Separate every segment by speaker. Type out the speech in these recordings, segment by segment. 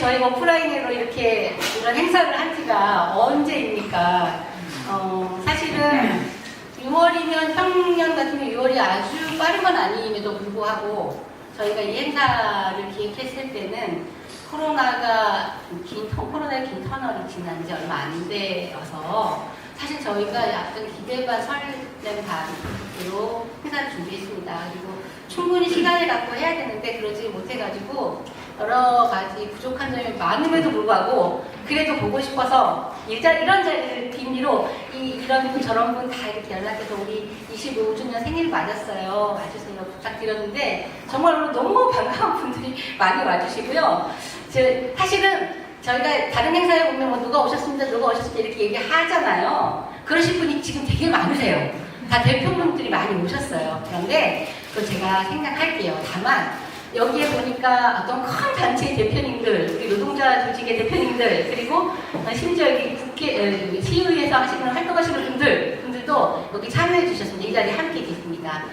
Speaker 1: 저희가 오프라인으로 이렇게 이런 행사를 한 지가 언제입니까? 사실은 6월이면 평년 같으면 6월이 아주 빠른 건 아님에도 불구하고 저희가 이 행사를 기획했을 때는 코로나의 긴 터널이 지난 지 얼마 안 되어서 사실 저희가 약간 기대 반 설렘 반으로 행사를 준비했습니다. 그리고 충분히 시간을 갖고 해야 되는데 그러지 못해가지고 여러 가지 부족한 점이 많음에도 불구하고 그래도 보고 싶어서 이런 자리를 빈미로 이런 분 저런 분 다 이렇게 연락해서 우리 25주년 생일 맞았어요. 와주세요 부탁드렸는데 정말 오늘 너무 반가운 분들이 많이 와주시고요. 사실은 저희가 다른 행사에 보면 뭐 누가 오셨습니다 이렇게 얘기하잖아요. 그러신 분이 지금 되게 많으세요. 다 대표분들이 많이 오셨어요. 그런데 그거 제가 생각할게요. 다만 여기에 보니까 어떤 큰 단체의 대표님들, 우리 노동자 조직의 대표님들, 그리고 심지어 여기 국회, 시의회에서 활동하시는 분들도 여기 참여해 주셨습니다. 이 자리에 함께 계십니다.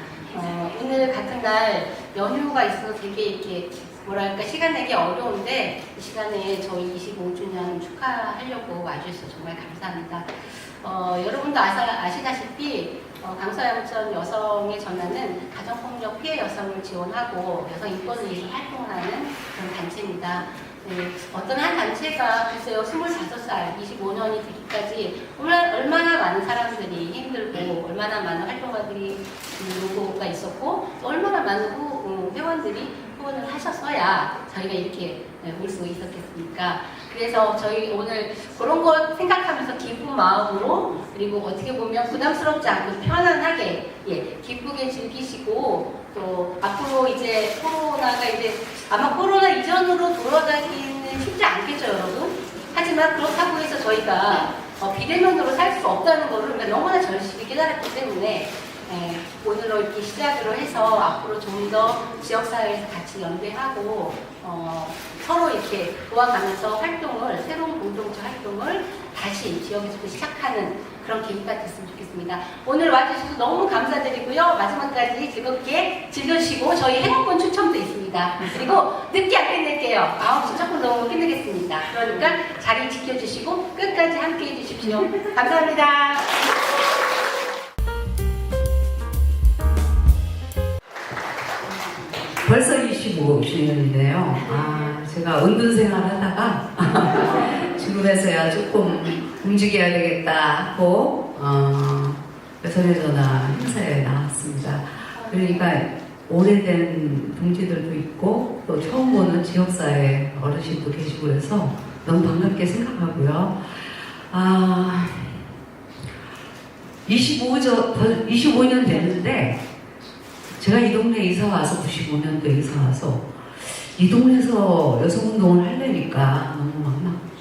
Speaker 1: 오늘 같은 날 연휴가 있어서 되게 이렇게 뭐랄까 시간 내기 어려운데 이 시간에 저희 25주년 축하하려고 와주셔서 정말 감사합니다. 여러분도 아시다시피 강서양천 여성의 전화는 가정폭력 피해 여성을 지원하고 여성 인권을 위해서 활동하는 그런 단체입니다. 네, 어떤 한 단체가 글쎄요 25살, 25년이 되기까지 얼마나 많은 사람들이 힘들고 얼마나 많은 활동가들이 요구가 있었고 얼마나 많은 회원들이 후원을 하셨어야 저희가 이렇게 올 수 있었겠습니까? 그래서 저희 오늘 그런 거 생각하면서 기쁜 마음으로 그리고 어떻게 보면 부담스럽지 않고 편안하게 기쁘게 즐기시고 또 앞으로 이제 코로나가 이제 아마 코로나 이전으로 돌아가기는 쉽지 않겠죠 여러분? 하지만 그렇다고 해서 저희가 비대면으로 살 수 없다는 거를 너무나 절실히 깨달았기 때문에 오늘로 이렇게 시작으로 해서 앞으로 좀 더 지역사회에서 같이 연대하고 서로 이렇게 도와가면서 새로운 공동체 활동을 다시 지역에서 시작하는 그런 계기가 됐으면 좋겠습니다. 오늘 와주셔서 너무 감사드리고요. 마지막까지 즐겁게 즐겨주시고 저희 행운권 추첨도 있습니다. 그리고 늦게 안 끝낼게요. 9시 조금 너무 끝내겠습니다. 그러니까 자리 지켜주시고 끝까지 함께 해주십시오. 감사합니다.
Speaker 2: 벌써 25주년인데요. 제가 은둔생활 하다가 지금에서야 조금 움직여야 되겠다 하고 여성의 전화 행사에 나왔습니다. 그러니까 오래된 동지들도 있고 또 처음 보는 지역사회 어르신도 계시고 그래서 너무 반갑게 생각하고요. 25년 됐는데 제가 이 동네에 이사와서 95년도에 이사와서 이 동네에서 여성운동을 하려니까 너무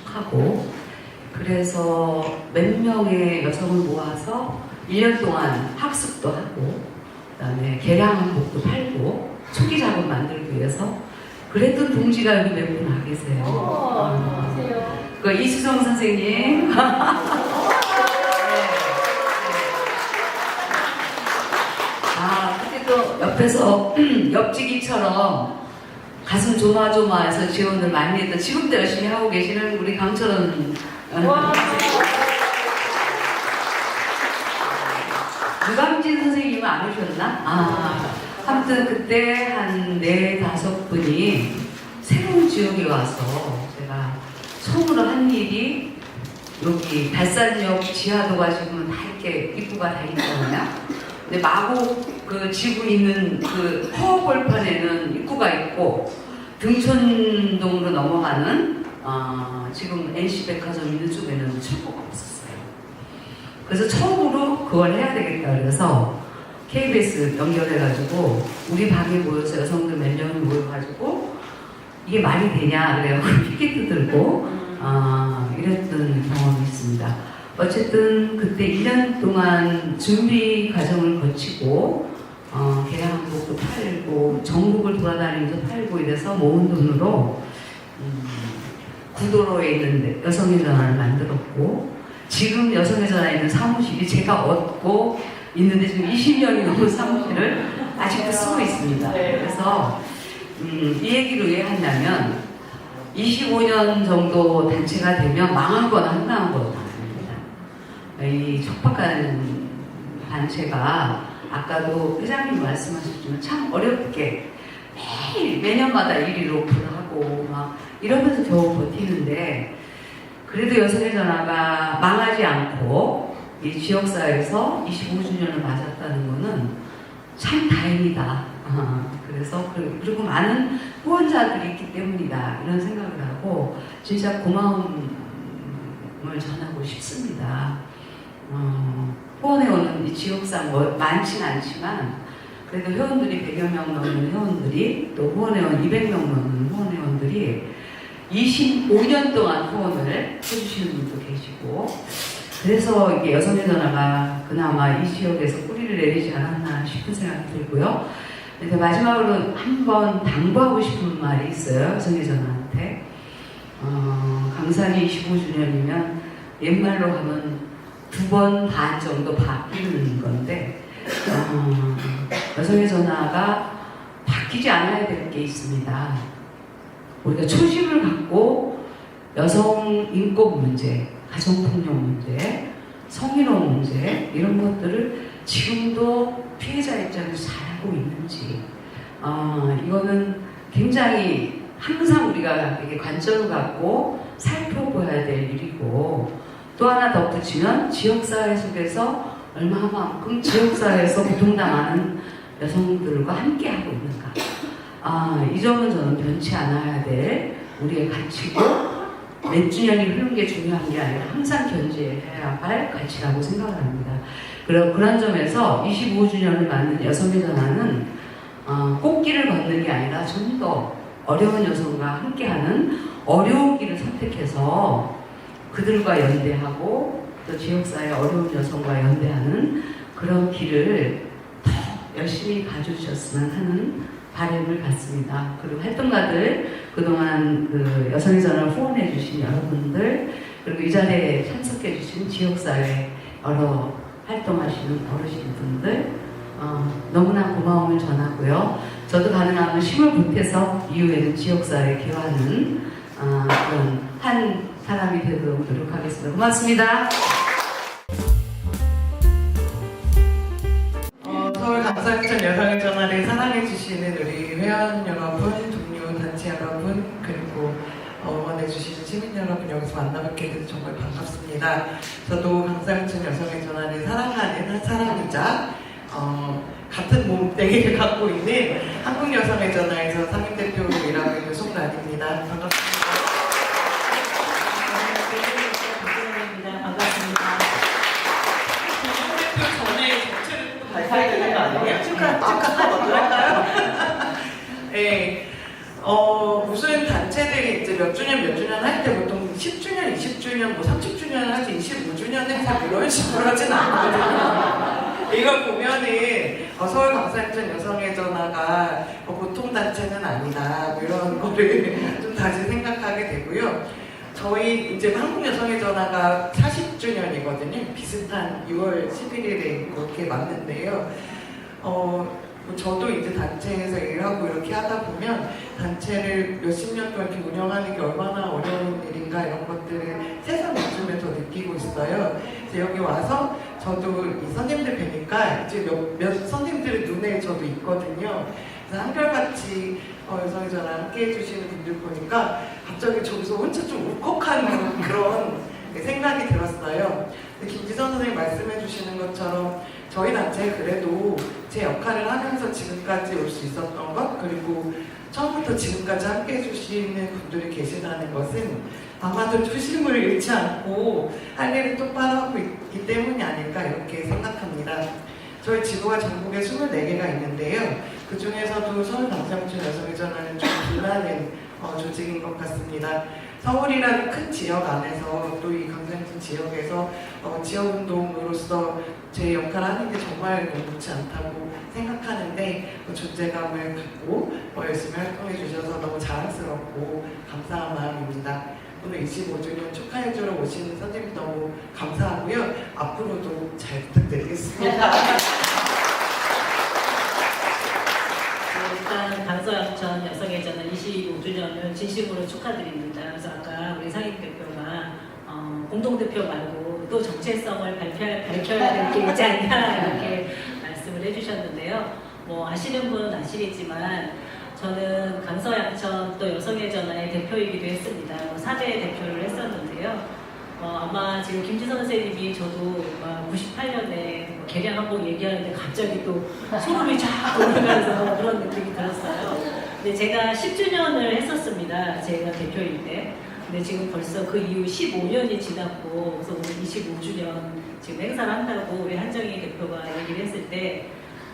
Speaker 2: 막막하고 그래서 몇 명의 여성을 모아서 1년 동안 학습도 하고 그다음에 개량한복도 팔고 초기 작업 만들기 위해서 그랬던 동지가 여기 몇 분 와 계세요.
Speaker 1: 안녕하세요.
Speaker 2: 그 이수정 선생님 또 옆에서 옆지기처럼 가슴 조마조마해서 지원을 많이 했던 지금도 열심히 하고 계시는 우리 강철원 유강진 선생님은 안 오셨나? 아무튼 그때 한 4-5분이 새로운 지역에 와서 제가 처음으로 한 일이 여기 달산역 지하도가 지금은 다 이렇게 입구가 다 있잖아요. 근데 마곡 그 지구 있는 그 허벌판에는 입구가 있고 등촌동으로 넘어가는 지금 NC백화점 있는 쪽에는 출구가 없었어요. 그래서 처음으로 그걸 해야 되겠다 그래서 KBS 연결해가지고 우리 방에 모여서 여성들 몇 명이 모여가지고 이게 말이 되냐 그래가지고 피켓도 들고 이랬던 경험이 있습니다. 어쨌든 그때 1년 동안 준비 과정을 거치고 개량한복도 팔고 전국을 돌아다니면서 팔고 이래서 모은 돈으로 구도로에 있는 여성의 전화를 만들었고 지금 여성의 전화에 있는 사무실이 제가 얻고 있는데 지금 20년이 넘은 사무실을 아직도 쓰고 있습니다. 그래서 이 얘기를 왜 하냐면 25년 정도 단체가 되면 망하거나 한가하거나 아닙니다. 이 촉박한 단체가 아까도 회장님 말씀하셨지만 참 어렵게 매일 매년마다 1일 오픈하고 막 이러면서 겨우 버티는데 그래도 여성의 전화가 망하지 않고 이 지역사회에서 25주년을 맞았다는 거는 참 다행이다. 그래서 그리고 많은 후원자들이 있기 때문이다 이런 생각을 하고 진짜 고마움을 전하고 싶습니다. 후원해오는 이 지역상 뭐 많지는 않지만 그래도 회원들이 100여 명 넘는 회원들이 또 후원회원 200명 넘는 후원회원들이 25년 동안 후원을 해주시는 분도 계시고 그래서 이게 여성의 전화가 그나마 이 지역에서 뿌리를 내리지 않았나 싶은 생각이 들고요. 근데 마지막으로 한번 당부하고 싶은 말이 있어요. 여성의 전화한테. 강산이 25주년이면 옛말로 하면 2번 반 정도 바뀌는 건데 여성의 전화가 바뀌지 않아야 될 게 있습니다. 우리가 초심을 갖고 여성 인권 문제, 가정폭력 문제, 성희롱 문제 이런 것들을 지금도 피해자 입장에서 잘하고 있는지 이거는 굉장히 항상 우리가 이게 관점을 갖고 살펴봐야 될 일이고 또 하나 덧붙이면 지역사회 속에서 얼마만큼 지역사회에서 고통당하는 여성들과 함께하고 있는가 이 점은 저는 변치 않아야 될 우리의 가치고 몇 주년이 흐른 게 중요한 게 아니라 항상 견지해야 할 가치라고 생각을 합니다. 그런 점에서 25주년을 맞는 여성의 전화는 꽃길을 걷는 게 아니라 좀 더 어려운 여성과 함께하는 어려운 길을 선택해서 그들과 연대하고 또 지역사회 어려운 여성과 연대하는 그런 길을 더 열심히 가주셨으면 하는 바람을 갖습니다. 그리고 활동가들, 그동안 그 여성의 전화를 후원해주신 여러분들, 그리고 이 자리에 참석해주신 지역사회 여러 활동하시는 어르신분들, 너무나 고마움을 전하고요. 저도 가능하면 힘을 보태서 이후에는 지역사회에 기여하는 그런 한 사람이 되도록 노력하겠습니다. 고맙습니다.
Speaker 3: 서울 강서구청 여성의 전화를 사랑해주시는 우리 회원 여러분, 동료 단체 여러분, 그리고 응원해주시는 시민 여러분 여기서 만나뵙게 돼서 정말 반갑습니다. 저도 강서구청 여성의 전화를 사랑하는 한 사람이자 같은 몸뚱이를 갖고 있는 한국여성의 전화에서 상임대표로 일하고 있는 송란입니다. 반갑습니다.
Speaker 4: 반갑습니다.
Speaker 3: 상임대표 전에 정체를 또 발표해야 되는 거 아니에요? 축하하고 할까요? 네. 무슨 단체들이 이제 몇 주년 할 때 보통 10주년, 20주년, 뭐 30주년을 하지 25주년 행사 이런 식으로 하진 않거든요. 이걸 보면은 서울 강산천 여성의 전화가 보통 단체는 아니다 뭐 이런 거를 좀 다시 생각하게 되고요. 저희 이제 한국 여성의 전화가 40주년이거든요. 비슷한 6월 11일에 그렇게 맞는데요. 저도 이제 단체에서 일하고 이렇게 하다 보면 단체를 몇십 년 동안 이렇게 운영하는 게 얼마나 어려운 일인가 이런 것들을 세상 요즘에 더 느끼고 있어요. 이제 여기 와서 저도 이 선생님들 뵈니까 이제 몇 선생님들의 눈에 저도 있거든요. 그래서 한결같이 여성의 전화 함께 해주시는 분들 보니까 갑자기 저기서 혼자 좀 울컥하는 그런 생각이 들었어요. 김지선 선생님 말씀해 주시는 것처럼 저희 단체 그래도 제 역할을 하면서 지금까지 올 수 있었던 것 그리고 처음부터 지금까지 함께 해주시는 분들이 계시다는 것은 아마도 초심을 잃지 않고 할 일을 똑바로 하고 있기 때문이 아닐까 이렇게 생각합니다. 저희 지부가 전국에 24개가 있는데요. 그 중에서도 서울 강남구 여성의 전화는 좀 빛나는 조직인 것 같습니다. 서울이라는 큰 지역 안에서 또 이 강남구 지역에서 지역운동으로서 제 역할을 하는 게 정말 녹록지 않다고 생각하는데 존재감을 갖고 열심히 활동해 주셔서 너무 자랑스럽고 감사한 마음입니다. 오늘 25주년 축하해주러 오신 선생님 너무 감사하고요. 앞으로도 잘 부탁드리겠습니다.
Speaker 4: 일단 강서구청 여성의 전화 25주년을 진심으로 축하드립니다. 그래서 아까 우리 상임 대표가 공동대표 말고 또 정체성을 밝혀야 될 게 있지 않냐 이렇게 말씀을 해주셨는데요. 뭐 아시는 분은 아시겠지만 저는 강서양천 또 여성의 전화의 대표이기도 했습니다. 4대 대표를 했었는데요. 아마 지금 김지선 선생님이 저도 98년에 개량 한번 얘기하는데 갑자기 또 소름이 쫙 올라가서 그런 느낌이 들었어요. 근데 제가 10주년을 했었습니다. 제가 대표일 때. 근데 지금 벌써 그 이후 15년이 지났고, 그래서 오늘 25주년 지금 행사를 한다고 우리 한정희 대표가 얘기를 했을 때,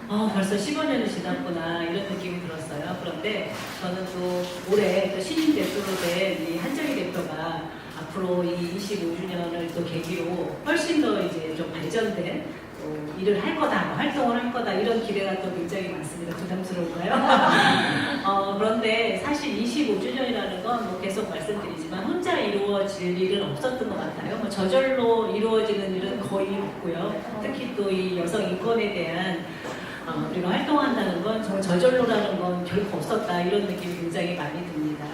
Speaker 4: 벌써 15년이 지났구나 이런 느낌이 들었어요. 그런데 저는 또 올해 또 신임 대표로 된 이 한정희 대표가 앞으로 이 25주년을 또 계기로 훨씬 더 이제 좀 발전된 일을 할 거다, 활동을 할 거다 이런 기대가 또 굉장히 많습니다. 부담스러운가요? 그런데 사실 25주년이라는 건 뭐 계속 말씀드리지만 혼자 이루어질 일은 없었던 것 같아요. 뭐 저절로 이루어지는 일은 거의 없고요. 특히 또 이 여성 인권에 대한 우리가 활동한다는 건 정말 저절로라는 건 결코 없었다 이런 느낌이 굉장히 많이 듭니다.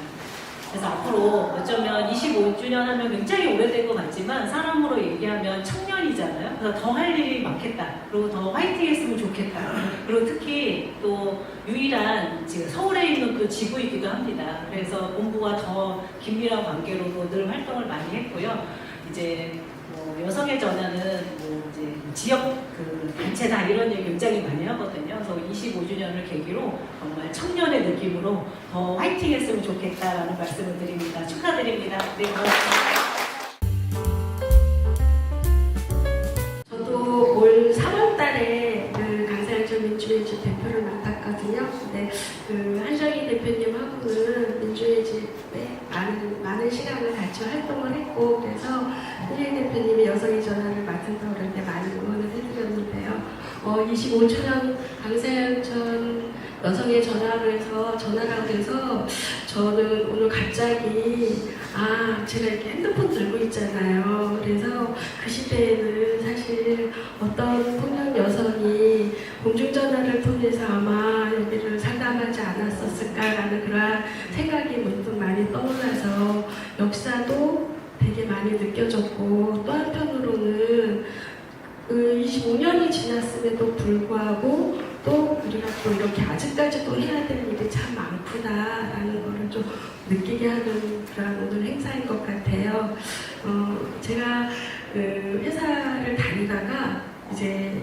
Speaker 4: 그래서 앞으로 어쩌면 25주년 하면 굉장히 오래된 것 같지만 사람으로 얘기하면 청년이잖아요. 그래서 더 할 일이 많겠다. 그리고 더 화이팅 했으면 좋겠다. 그리고 특히 또 유일한 지금 서울에 있는 그 지구이기도 합니다. 그래서 본부와 더 긴밀한 관계로도 늘 활동을 많이 했고요. 이제 여성의 전화는 이제 지역 그 단체다 이런 얘기 굉장히 많이 하거든요. 그래서 25주년을 계기로 정말 청년의 느낌으로 더 화이팅 했으면 좋겠다라는 말씀을 드립니다. 축하드립니다. 네, 고맙습니다.
Speaker 5: 저도 올 3월 달에 그 강서양천 민주의 집 대표를 맡았거든요. 근데 그 한정희 대표님하고는 민주의 집에 많은 시간을 같이 활동을 했고, 그래서 한정희 대표님이 여성의 전화를 맡은다고 그럴 때 많이 응원을 해드렸는데요. 25주년 강서양천 여성의 전화라고 해서 저는 오늘 갑자기 제가 이렇게 핸드폰 들고 있잖아요. 그래서 그 시대에는 사실 어떤 폭력 여성이 공중전화를 통해서 아마 여기를 상담하지 않았었을까라는 그런 생각이 문득 많이 떠올라서 역사도 되게 많이 느껴졌고, 또 한편으로는 그 25년이 지났음에도 불구하고 또 우리가 또 이렇게 아직까지도 해야 될 일이 참 많구나라는 거를 좀 느끼게 하는 그런 오늘 행사인 것 같아요. 제가 그 회사를 다니다가 이제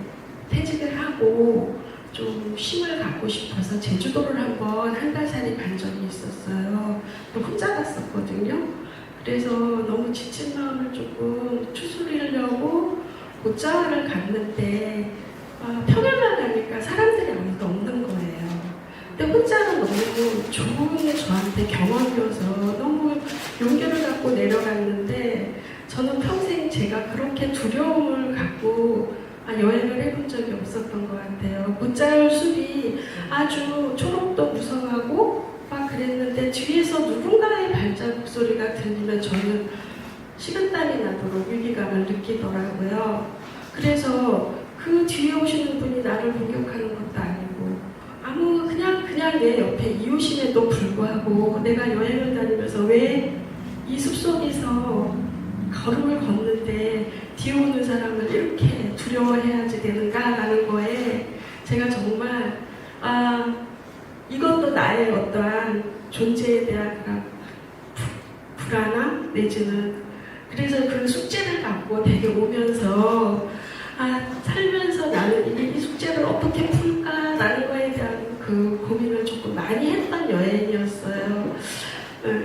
Speaker 5: 퇴직을 하고 좀 쉼을 갖고 싶어서 제주도를 한번 한 달 살이 간 적이 있었어요. 또 혼자 갔었거든요. 그래서 너무 지친 마음을 조금 추스리려고 고짜를 갔는데 평일날 가니까 사람들이 아무도 없는 거예요. 근데 혼자는 너무 좋은 게 저한테 경험이어서 너무 용기를 갖고 내려갔는데, 저는 평생 제가 그렇게 두려움을 갖고 여행을 해본 적이 없었던 것 같아요. 고짜열 숲이 아주 초록도 무성하고 막 그랬는데 뒤에서 누군가의 발자국 소리가 들리면 저는 식은땀이 나도록 위기감을 느끼더라고요. 그래서 그 뒤에 오시는 분이 나를 공격하는 것도 아니고 그냥 내 옆에 이웃임에도 불구하고 내가 여행을 다니면서 왜 이 숲속에서 걸음을 걷는데 뒤에 오는 사람을 이렇게 두려워해야지 되는가라는 거에 제가 정말 이것도 나의 어떠한 존재에 대한 그런 불안함 내지는, 그래서 그 숙제를 갖고 되게 오면서 살면서 나는 이 숙제를 어떻게 풀까라는 거에 대한 그 고민을 조금 많이 했던 여행이었어요.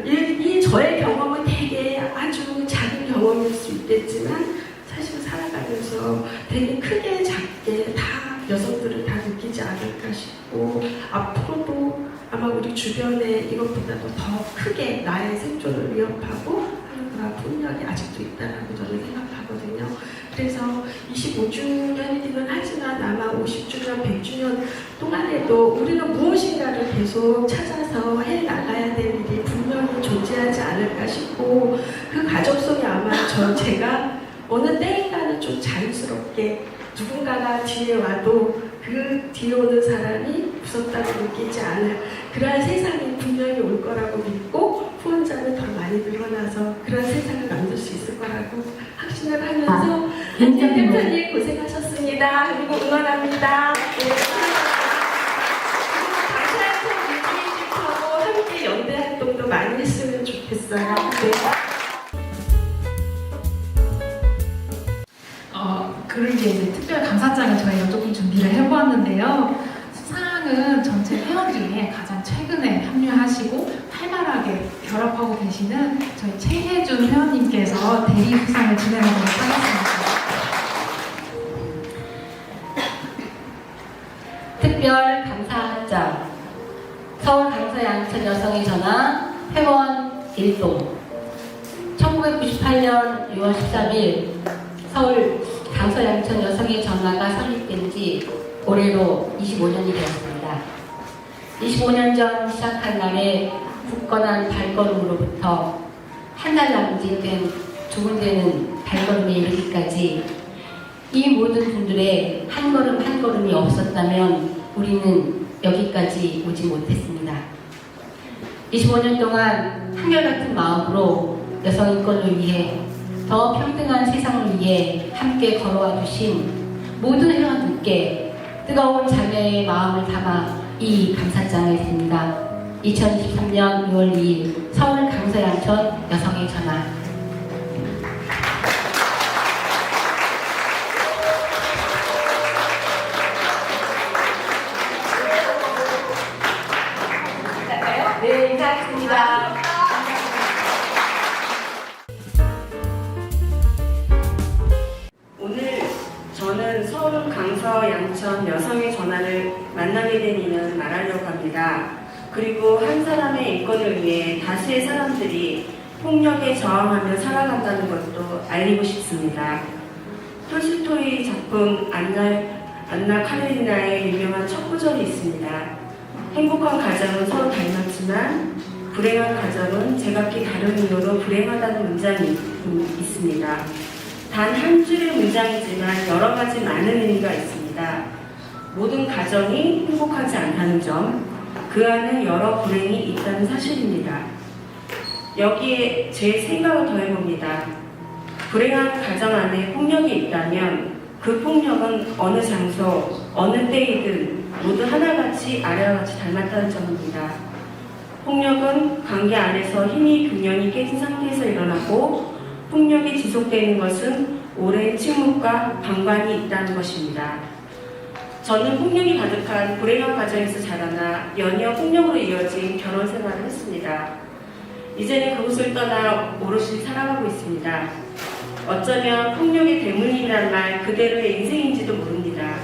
Speaker 5: 이 저의 경험은 되게 아주 작은 경험일 수 있겠지만 사실 살아가면서 되게 크게 작게 다 여성들은 다 느끼지 않을까 싶고, 앞으로도 아마 우리 주변에 이것보다도 더 크게 나의 생존을 위협하고 하는 그런 폭력이 아직도 있다고 저는 생각하거든요. 그래서 25주년이기는 하지만 아마 50주년, 100주년 동안에도 우리는 무엇인가를 계속 찾아서 해나가야 될 일이 분명히 존재하지 않을까 싶고, 그 과정 속에 아마 제가 어느 때인가는 좀 자연스럽게 누군가가 뒤에 와도 그 뒤에 오는 사람이 무섭다고 느끼지 않을 그러한 세상이 분명히 올 거라고 믿고, 후원자는 더 많이 늘어나서 그런 세상을 만들 수 있을 거라고 확신을 하면서
Speaker 6: 윤정민
Speaker 5: 대표님 고생하셨습니다. 그리고 응원합니다. 네. 그리고 강사학교 유치하고 함께 연대 활동도 많이 했으면 좋겠어요. 네.
Speaker 6: 그러게 이제 특별 감사장을 저희가 조금 준비를 해보았는데요. 수상은 전체 회원 중에 가장 최근에 합류하시고 활발하게 결합하고 계시는 저희 최혜준 회원님께서 대리 수상을 진행하도록 하겠습니다.
Speaker 1: 특별 감사장 서울 강서 양천 여성의 전화 회원 1동 1998년 6월 13일 서울 강서 양천 여성의 전화가 설립된 지 올해로 25년이 되었습니다. 25년 전 시작한 날의 굳건한 발걸음으로부터 한 달 남짓된 두근대는 발걸음에 이르기까지 이 모든 분들의 한 걸음 한 걸음이 없었다면 우리는 여기까지 오지 못했습니다. 25년 동안 한결같은 마음으로 여성 인권을 위해 더 평등한 세상을 위해 함께 걸어와 주신 모든 회원들께 뜨거운 자매의 마음을 담아 이 감사장을 드립니다. 2023년 6월 2일 서울 강서 양천 여성의 전화. 네, 인사하겠습니다.
Speaker 5: 오늘 저는 서울 강서 양천 여성의 전화를 만나게 된 이유는 말하려고 합니다. 그리고 한 사람의 인권을 위해 다수의 사람들이 폭력에 저항하며 살아간다는 것도 알리고 싶습니다. 톨스토이 작품 안나 카레리나의 유명한 첫 구절이 있습니다. 행복한 가정은 서로 닮았지만 불행한 가정은 제각기 다른 이유로 불행하다는 문장이 있습니다. 단 한 줄의 문장이지만 여러 가지 많은 의미가 있습니다. 모든 가정이 행복하지 않다는 점, 그 안에 여러 불행이 있다는 사실입니다. 여기에 제 생각을 더해봅니다. 불행한 가정 안에 폭력이 있다면 그 폭력은 어느 장소, 어느 때이든 모두 하나같이 아래와 같이 닮았다는 점입니다. 폭력은 관계 안에서 힘이 균형이 깨진 상태에서 일어나고 폭력이 지속되는 것은 오랜 침묵과 방관이 있다는 것입니다. 저는 폭력이 가득한 불행한 가정에서 자라나 연이어 폭력으로 이어진 결혼 생활을 했습니다. 이제는 그곳을 떠나 오롯이 살아가고 있습니다. 어쩌면 폭력의 대물림이란 말 그대로의 인생인지도 모릅니다.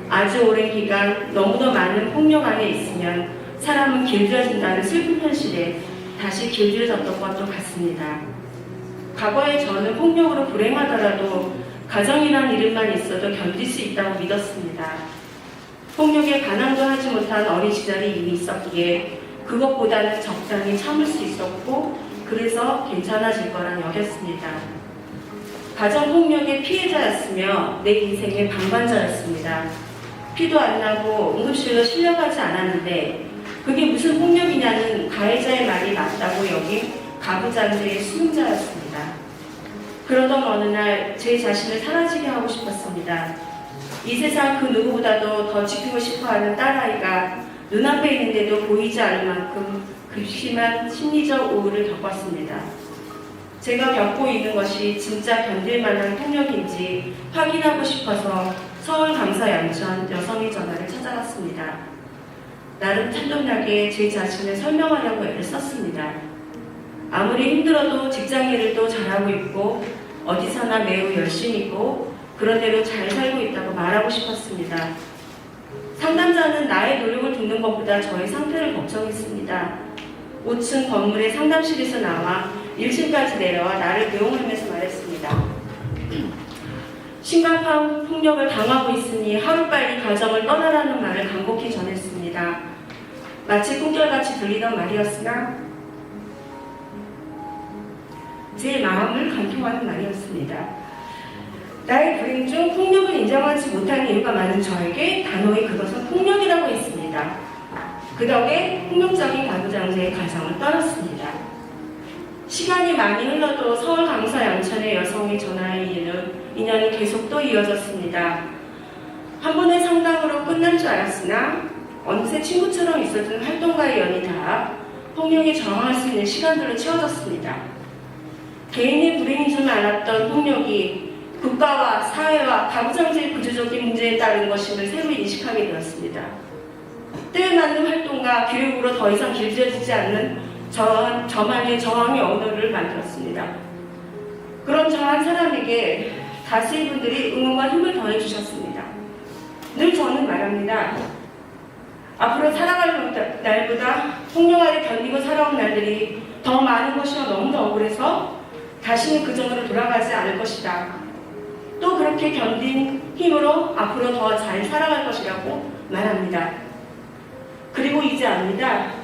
Speaker 5: 아주 오랜 기간 너무도 많은 폭력 안에 있으면 사람은 길들여진다는 슬픈 현실에 다시 길들여졌던 것도 같습니다. 과거에 저는 폭력으로 불행하더라도 가정이란 이름만 있어도 견딜 수 있다고 믿었습니다. 폭력에 반항도 하지 못한 어린 시절이 이미 있었기에 그것보다는 적당히 참을 수 있었고 그래서 괜찮아질 거란 여겼습니다. 가정폭력의 피해자였으며 내 인생의 방관자였습니다. 피도 안 나고 응급실로 실려가지 않았는데 그게 무슨 폭력이냐는 가해자의 말이 맞다고 여긴 가부장제의 수능자였습니다. 그러던 어느 날 제 자신을 사라지게 하고 싶었습니다. 이 세상 그 누구보다도 더 지키고 싶어하는 딸아이가 눈앞에 있는데도 보이지 않을 만큼 극심한 심리적 우울을 겪었습니다. 제가 겪고 있는 것이 진짜 견딜 만한 폭력인지 확인하고 싶어서 서울 강서 양천 여성의 전화를 찾아갔습니다. 나름 탄탄하게 제 자신을 설명하려고 애를 썼습니다. 아무리 힘들어도 직장일도 잘하고 있고 어디서나 매우 열심히고 그런 대로 잘 살고 있다고 말하고 싶었습니다. 상담자는 나의 노력을 듣는 것보다 저의 상태를 걱정했습니다. 5층 건물의 상담실에서 나와 1층까지 내려와 나를 배웅하면서 말했습니다. 심각한 폭력을 당하고 있으니 하루빨리 가정을 떠나라는 말을 간곡히 전했습니다. 마치 꿈결같이 들리던 말이었으나 제 마음을 관통하는 말이었습니다. 나의 불행 중 폭력을 인정하지 못하는 이유가 많은 저에게 단호히 그것은 폭력이라고 했습니다. 그 덕에 폭력적인 가부장제의 가정을 떠났습니다. 시간이 많이 흘러도 서울 강서 양천의 여성의 전화의 인연이 계속 또 이어졌습니다. 한 번의 상담으로 끝날 줄 알았으나 어느새 친구처럼 있었던 활동가의 연이 다 폭력에 저항할 수 있는 시간들로 채워졌습니다. 개인의 불행인 줄 알았던 폭력이 국가와 사회와 가부장제의 구조적인 문제에 따른 것임을 새로 인식하게 되었습니다. 때에 맞는 활동과 교육으로 더 이상 길들여지지 않는 저만의 저항의 언어를 만들었습니다. 그런 저한 사람에게 다수의 분들이 응원과 힘을 더해주셨습니다. 늘 저는 말합니다. 앞으로 살아갈 날보다 폭력 아래 견디고 살아온 날들이 더 많은 것이며 너무나 억울해서 다시는 그 전으로 돌아가지 않을 것이다. 또 그렇게 견딘 힘으로 앞으로 더 잘 살아갈 것이라고 말합니다. 그리고 이제 압니다.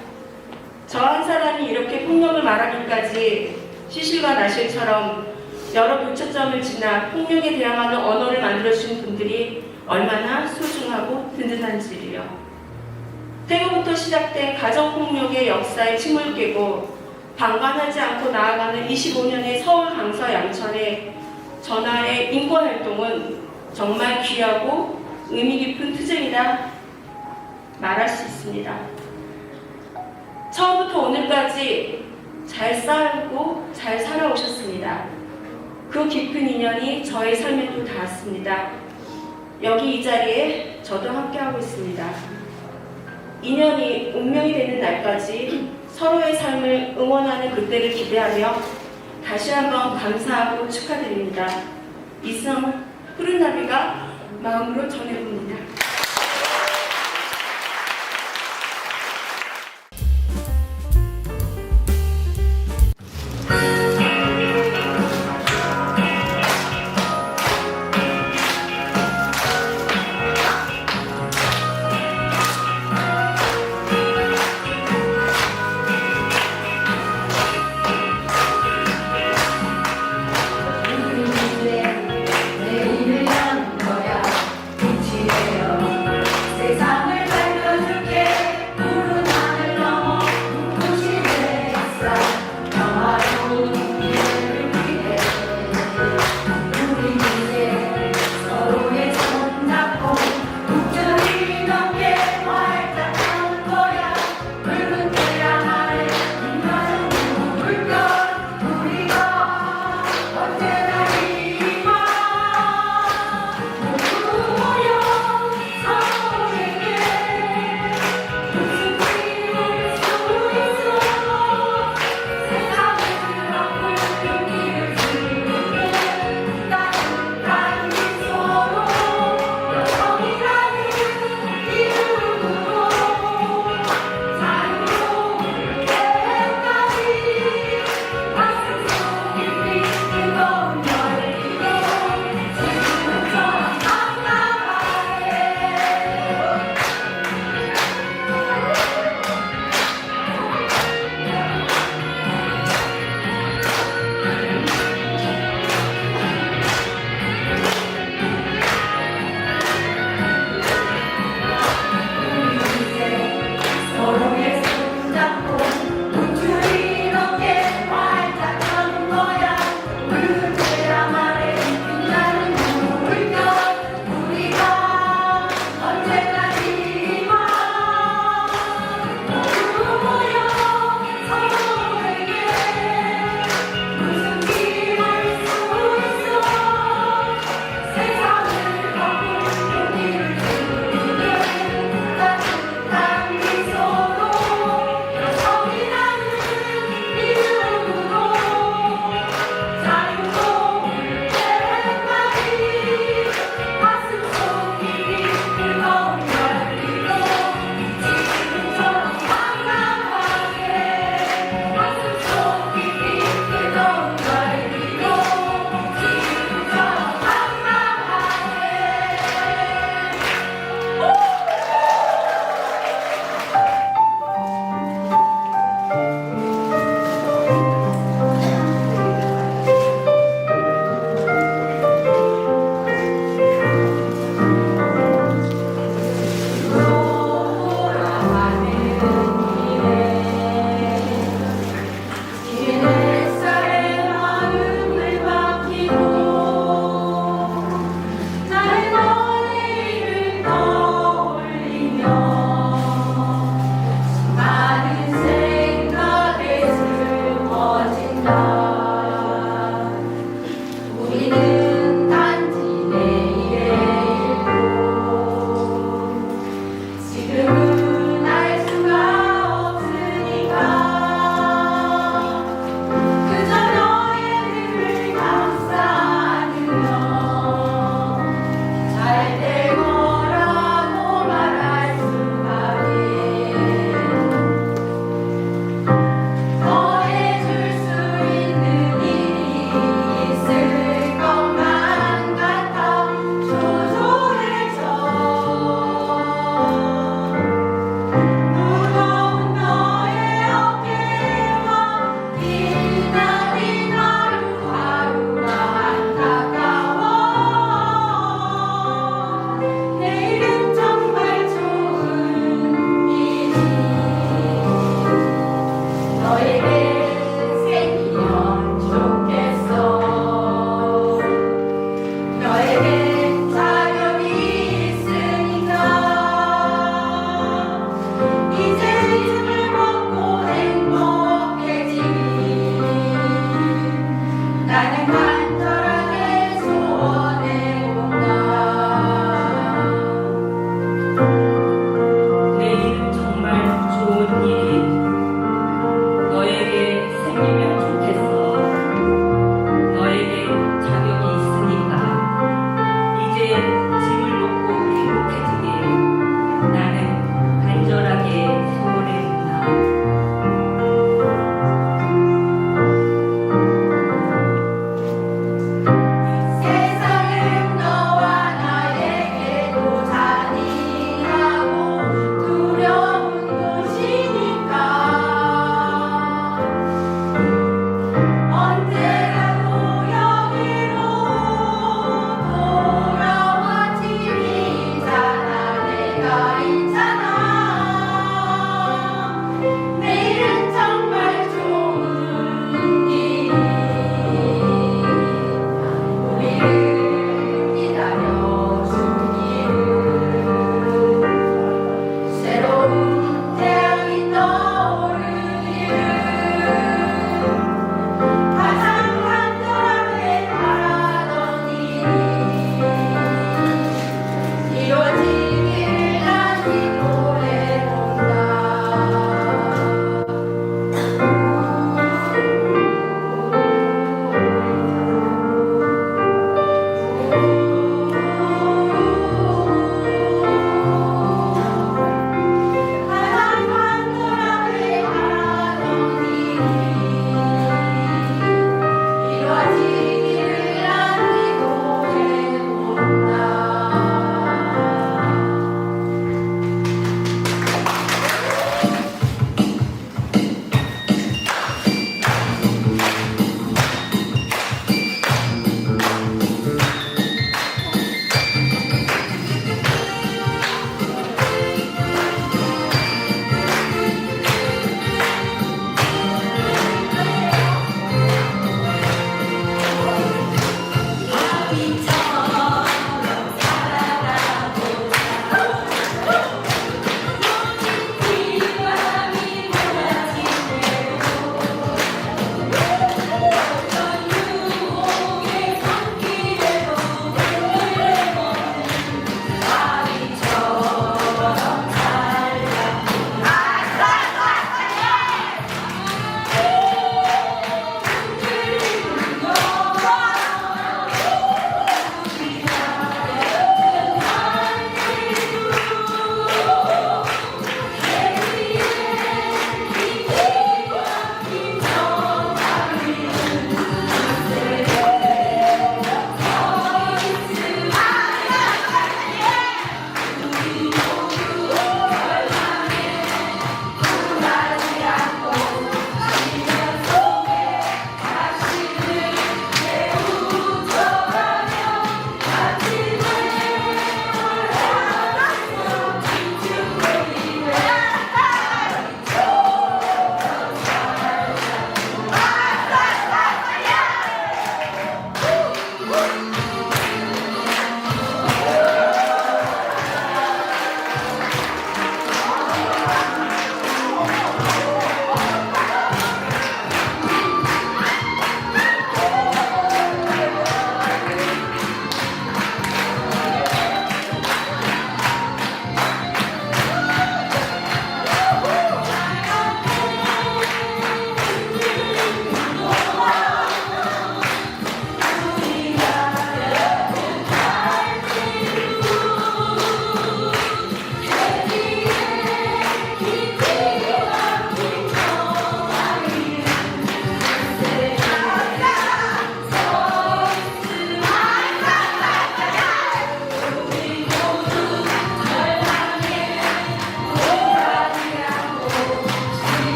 Speaker 5: 저 한 사람이 이렇게 폭력을 말하기까지 시실과 나실처럼 여러 교차점을 지나 폭력에 대항하는 언어를 만들어주신 분들이 얼마나 소중하고 든든한지요. 태고부터 시작된 가정폭력의 역사에 침을 깨고 방관하지 않고 나아가는 25년의 서울 강서 양천의 전하의 인권활동은 정말 귀하고 의미 깊은 투쟁이다 말할 수 있습니다. 처음부터 오늘까지 잘 싸우고 잘 살아오셨습니다. 그 깊은 인연이 저의 삶에도 닿았습니다. 여기 이 자리에 저도 함께하고 있습니다. 인연이 운명이 되는 날까지 서로의 삶을 응원하는 그때를 기대하며 다시 한번 감사하고 축하드립니다. 이상 푸른 나비가 마음으로 전해봅니다.
Speaker 7: 내일을 연 거야 빛이 되어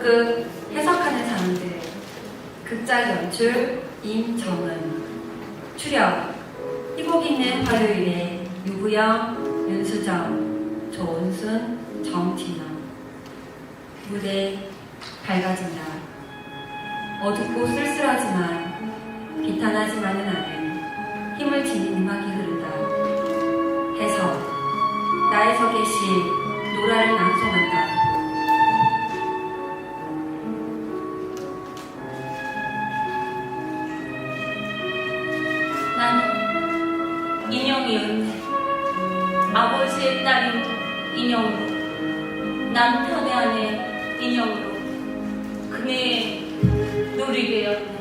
Speaker 7: 연극 해석하는 사람들, 극작 연출 임정은, 출연 희곡 있는 화요일에 유부영, 윤수정, 조은순, 정진영. 무대 밝아진다. 어둡고 쓸쓸하지만 비탄하지만은 않은 힘을 지닌 음악이 흐른다. 해석 나혜석의 시 노라를 낭송한다.
Speaker 8: 나는 인형이었네. 아버지의 딸인 인형으로, 남편의 아내 인형으로 그네의 놀이개였네.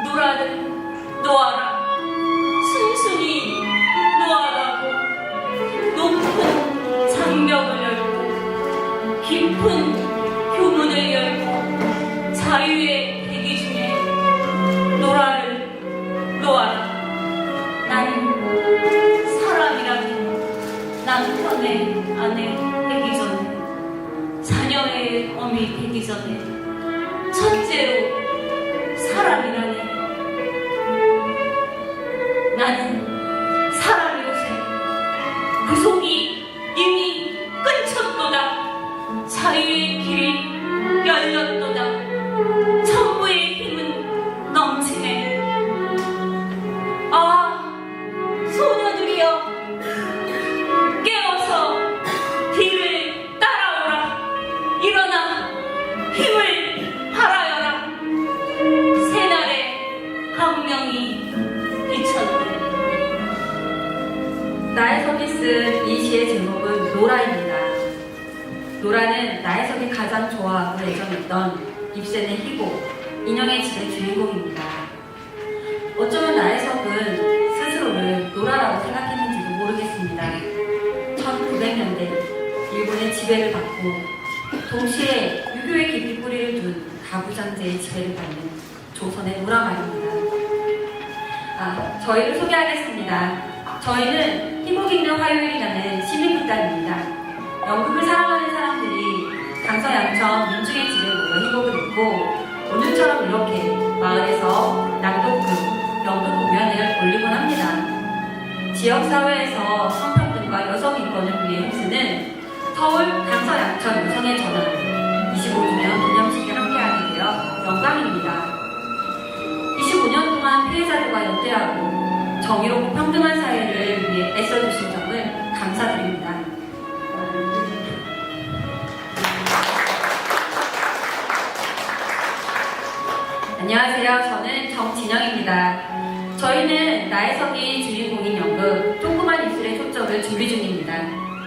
Speaker 8: 노라를 놓아라. 순순히 놓아라고 높은 장벽을 열고 깊은 교문을 열고 자유의 대기 중에 노라를 놓아라. 나는 사람이라는 남편의 아내 되기 전에, 자녀의 어미 되기 전에 첫째로 사람이라네. 나는 사람이로세. 그 속이 이미 끊쳤도다. 자유의 길이 열렸도다. 천부의 힘은 넘치네. 아, 소녀들이여, 깨어서 뒤를 따라오라. 일어나 힘을 발하여라. 새날의 광명이 비쳤네.
Speaker 7: 나혜석이 쓴 이 시의 제목은 노라입니다. 노라는 나혜석이 가장 좋아하고 애정했던 입센의 희곡, 인형의 집의 주인공입니다. 어쩌면 나혜석은 스스로를 노라라고 생각했는지도 모르겠습니다. 1900년대 일본의 지배를 받고 동시에 유교의 깊이 뿌리를 둔 가부장제의 지배를 받는 조선의 노라 말입니다. 저희를 소개하겠습니다. 저희는 희곡 있는 화요일이라는 시민극단입니다. 연극을 사랑하는 사람들이 강서양천 민중의 집에 모여 희곡을 듣고 오늘처럼 이렇게 마을에서 낭독극, 연극 공연을 올리곤 합니다. 지역사회에서 성평등과 여성 인권을 위해 힘쓰는 서울 강서양천 여성의 전환 25주년 기념식에 함께하게 되어 영광입니다. 25년 동안 피해자들과 연대하고 정의롭고 평등한 사회를 위해 애써주신 점을 감사드립니다. 안녕하세요. 저는 정진영입니다. 저희는 나혜석이 주인공인 연극 조그만 입술의 초점을 준비 중입니다.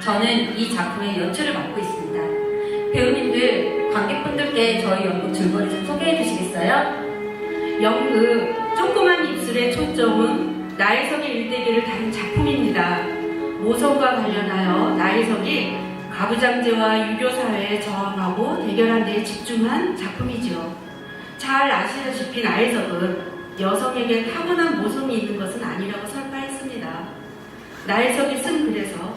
Speaker 7: 저는 이 작품의 연출을 맡고 있습니다. 배우님들, 관객분들께 저희 연극 줄거리 좀 소개해 주시겠어요?
Speaker 5: 연극 조그만 입술의 초점은 나혜석의 일대기를 다룬 작품입니다. 모성과 관련하여 나혜석이 가부장제와 유교사회에 저항하고 대결한 데에 집중한 작품이죠. 잘 아시다시피 나혜석은 여성에게 타고난 모성이 있는 것은 아니라고 설파했습니다. 나혜석이 쓴 글에서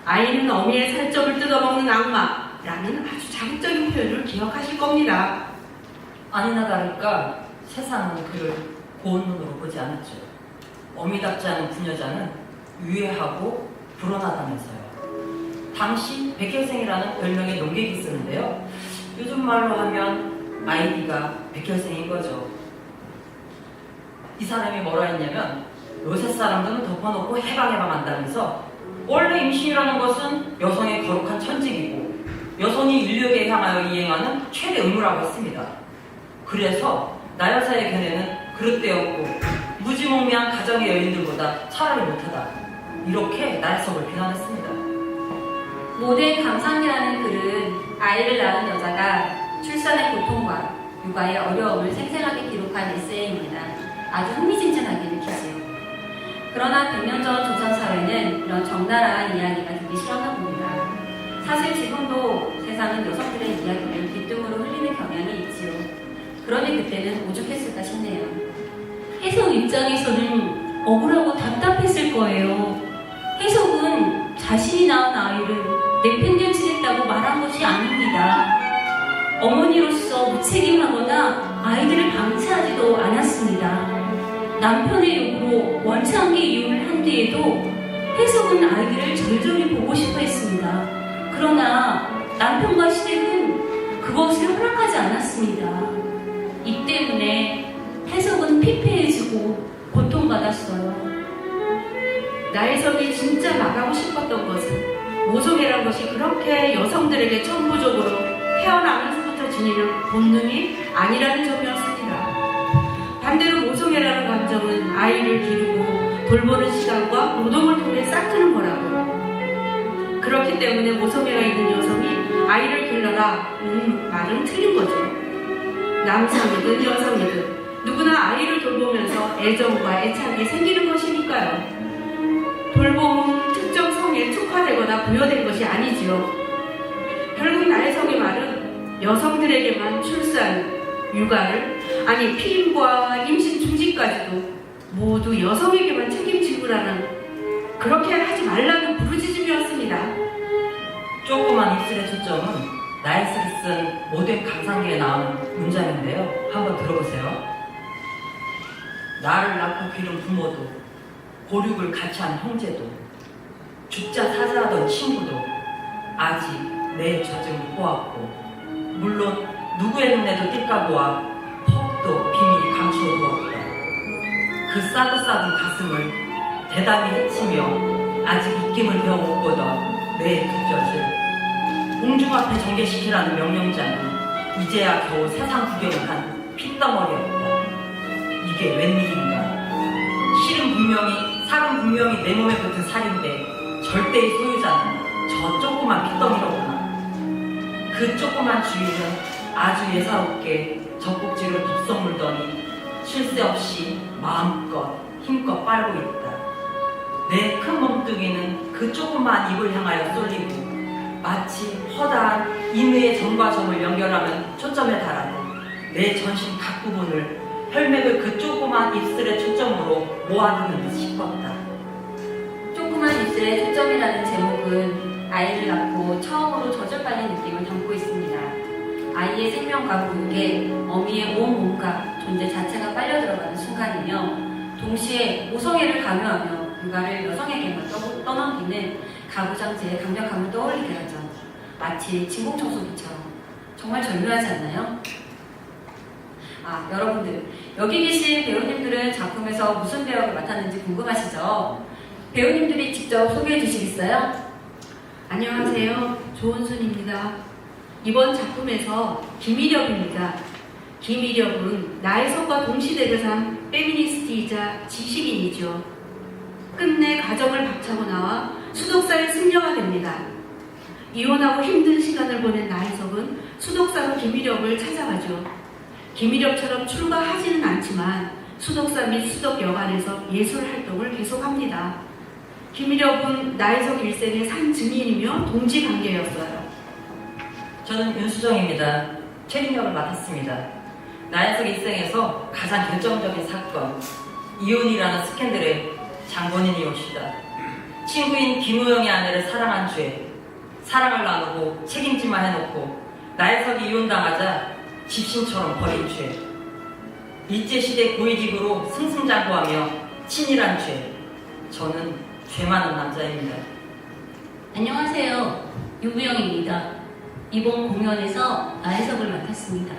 Speaker 5: 아이는 어미의 살점을 뜯어먹는 악마라는 아주 자극적인 표현을 기억하실 겁니다.
Speaker 9: 아니나 다를까 세상은 그를 고운 눈으로 보지 않았죠. 어미답지 않은 부녀자는 유해하고 불온하다면서요. 당시 백혈생이라는 별명의 농객이 쓰는데요. 요즘 말로 하면 아이디가 백혈생인 거죠. 이 사람이 뭐라 했냐면 요새 사람들은 덮어놓고 해방한다면서 원래 임신이라는 것은 여성의 거룩한 천직이고 여성이 인류에게 향하여 이행하는 최대 의무라고 했습니다. 그래서 나여사의 견해는 그릇되었고 무지몽매한 가정의 여인들보다 차라리 못하다. 이렇게 나혜석을 비난했습니다.
Speaker 7: 모두의 감상이라는 글은 아이를 낳은 여자가 출산의 고통과 육아의 어려움을 생생하게 기록한 에세이입니다. 아주 흥미진진하게 느끼지요. 그러나 100년 전 조선사회는 이런 적나라한 이야기가 듣기 싫었나 봅니다. 사실 지금도 세상은 여성들의 이야기를 귓등으로 흘리는 경향이 있지요. 그러니 그때는 오죽했을까 싶네요.
Speaker 8: 해석 입장에서는 억울하고 답답했을 거예요. 해석은 자신이 낳은 아이를 내팽개치겠다고 말한 것이 아닙니다. 어머니로서 무책임하거나 아이들을 방치하지도 않았습니다. 남편의 요구로 원창계 이혼을 한 뒤에도 혜석은 아이들을 절절히 보고 싶어 했습니다. 그러나 남편과 시댁은 그것을 허락하지 않았습니다. 이 때문에 혜석은 피폐해지고 고통받았어요.
Speaker 5: 나혜석이 진짜 나가고 싶었던 것은 모성애란 것이 그렇게 여성들에게 천부적으로 태어나면서부터 지니는 본능이 아니라는 점이었습니다. 반대로 모성애라는 감정은 아이를 기르고 돌보는 시간과 노동을 통해 쌓이는 거라고요. 그렇기 때문에 모성애가 있는 여성이 아이를 길러라 말은 틀린 거죠. 남성이든 여성이든 누구나 아이를 돌보면서 애정과 애착이 생기는 것이니까요. 돌봄은 특정 성에 특화되거나 부여된 것이 아니지요. 결국 나혜석의 말은 여성들에게만 출산, 육아를, 아니 피임과 임신 중지까지도 모두 여성에게만 책임지고라는, 그렇게 하지 말라는 부르짖음이었습니다.
Speaker 9: 조그만 입술의 초점은 나혜석이 쓴 모든 감상기에 나오는 문장인데요. 한번 들어보세요. 나를 낳고 기른 부모도, 고륙을 같이 한 형제도, 죽자 사자하던 친구도 아직 내 젖을 보았고, 물론 누구의 눈에도 띠까보아 퍽도 비밀이 감추어두었다. 그 싸고싸군 가슴을 대담히 헤치며 아직 입김을 배워못 보던 내 두 젖을 공중 앞에 전개시키라는 명령자는 이제야 겨우 세상 구경을 한 핏덩어리였다. 이게 웬일인가? 살은 분명히 내 몸에 붙은 살인데 절대의 소유자는 저 조그만 핏덩이로구나. 그 조그만 주인은 아주 예사롭게 젖꼭지를 덥석 물더니 쉴 새 없이 마음껏 힘껏 빨고 있다. 내 큰 몸뚱이는 그 조그만 입을 향하여 쏠리고 마치 허다한 인의의 점과 점을 연결하는 초점에 달하듯 내 전신 각 부분을 혈맥을 그 조그만 입술의 초점으로 모아두는 듯 싶었다.
Speaker 7: 조그만 입술의 초점이라는 제목은 아이를 낳고 처음으로 젖을 빨린 느낌을 담고 있습니다. 아이의 생명과 교육에 어미의 온 몸과 존재 자체가 빨려 들어가는 순간이며, 동시에 모성애를 강요하며 육아를 여성에게만 떠넘기는 가부장제의 강력함을 떠올리게 하죠. 마치 진공청소기처럼. 정말 절묘하지 않나요? 여러분들, 여기 계신 배우님들은 작품에서 무슨 배역을 맡았는지 궁금하시죠? 배우님들이 직접 소개해 주시겠어요?
Speaker 5: 안녕하세요. 조은순입니다. 이번 작품에서 김희렵입니다. 김희렵은 나혜석과 동시대를 산 페미니스트이자 지식인이죠. 끝내 가정을 박차고 나와 수덕사의 승려가 됩니다. 이혼하고 힘든 시간을 보낸 나혜석은 수덕사로 김희렵을 찾아가죠. 김희렵처럼 출가하지는 않지만 수덕사 및 수덕 여관에서 예술 활동을 계속합니다. 김희렵은 나혜석 일생의 산 증인이며 동지 관계였어요.
Speaker 9: 저는 윤수정입니다. 최린 역을 맡았습니다. 나혜석 일생에서 가장 결정적인 사건, 이혼이라는 스캔들의 장본인이 옵시다. 친구인 김우영의 아내를 사랑한 죄, 사랑을 나누고 책임지만 해놓고 나혜석이 이혼당하자 집신처럼 버린 죄, 일제시대 고위직으로 승승장구하며 친일한 죄, 저는 죄 많은 남자입니다.
Speaker 8: 안녕하세요. 유부영입니다. 이번 공연에서 나혜석을 맡았습니다.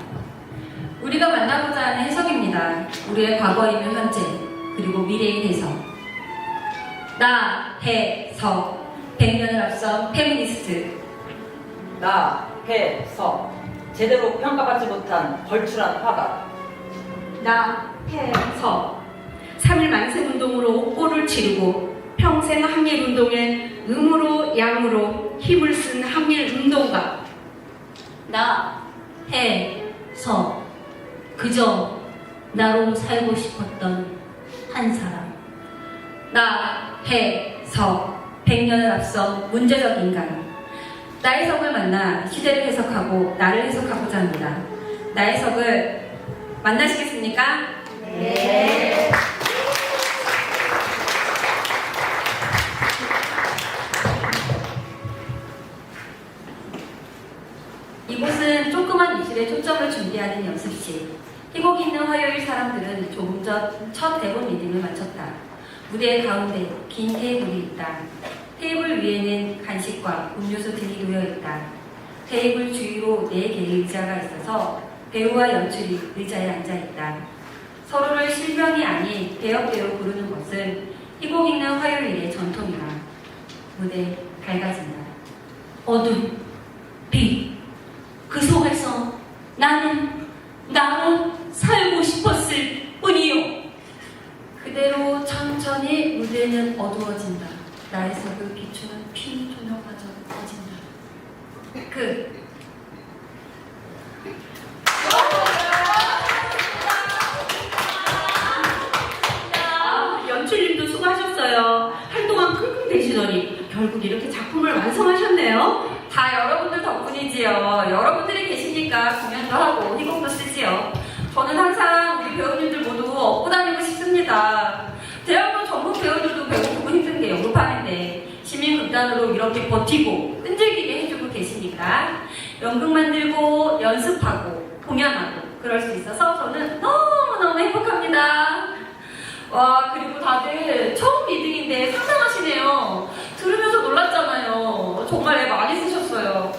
Speaker 7: 우리가 만나고자 하는 해석입니다. 우리의 과거이며 현재, 그리고 미래의 해석. 나혜석, 100년을 앞선 페미니스트.
Speaker 9: 나혜석, 제대로 평가받지 못한 걸출한 화가.
Speaker 5: 나혜석, 3.1 만세운동으로 옥고를 치르고 평생 항일운동에 음으로 양으로 힘을 쓴 항일운동가.
Speaker 8: 나혜석, 그저 나로 살고 싶었던 한 사람.
Speaker 7: 나혜석, 100년을 앞선 문제적 인간. 나혜석을 만나 시대를 해석하고 나를 해석하고자 합니다. 나혜석을 만나시겠습니까? 네. 10시. 희곡 있는 화요일 사람들은 조금 전 첫 대본 리딩을 마쳤다. 무대 가운데 긴 테이블이 있다. 테이블 위에는 간식과 음료수 등이 놓여 있다. 테이블 주위로 4개의 의자가 있어서 배우와 연출이 의자에 앉아 있다. 서로를 실명이 아닌 배역배로 부르는 것은 희곡 있는 화요일의 전통이다. 무대 밝아진다.
Speaker 8: 어둠, 빛, 그 속에서 나는 나로 살고 싶었을 뿐이요.
Speaker 7: 그대로 천천히 무대는 어두워진다. 나에서 그 비추는 핀 조명마저 꺼진다. 끝.
Speaker 5: 연출님도 수고하셨어요. 한동안 끙끙 대시더니 결국 이렇게 작품을 완성하셨네요.
Speaker 7: 다 여러분들 덕분이지요. 여러분들이 계시니까 공연도 하고 희곡도 쓰지요. 저는 항상 우리 배우님들 모두 업고 다니고 싶습니다. 대학로 전문 배우들도 배고프고 힘든 게 연극하는데 시민극단으로 이렇게 버티고 끈질기게 해주고 계시니까 연극 만들고 연습하고 공연하고 그럴 수 있어서 저는 너무너무 행복합니다. 와, 그리고 다들 처음 리딩인데 상상하시네요. 들으면서 놀랐잖아요. 정말 애 많이 쓰셨어요.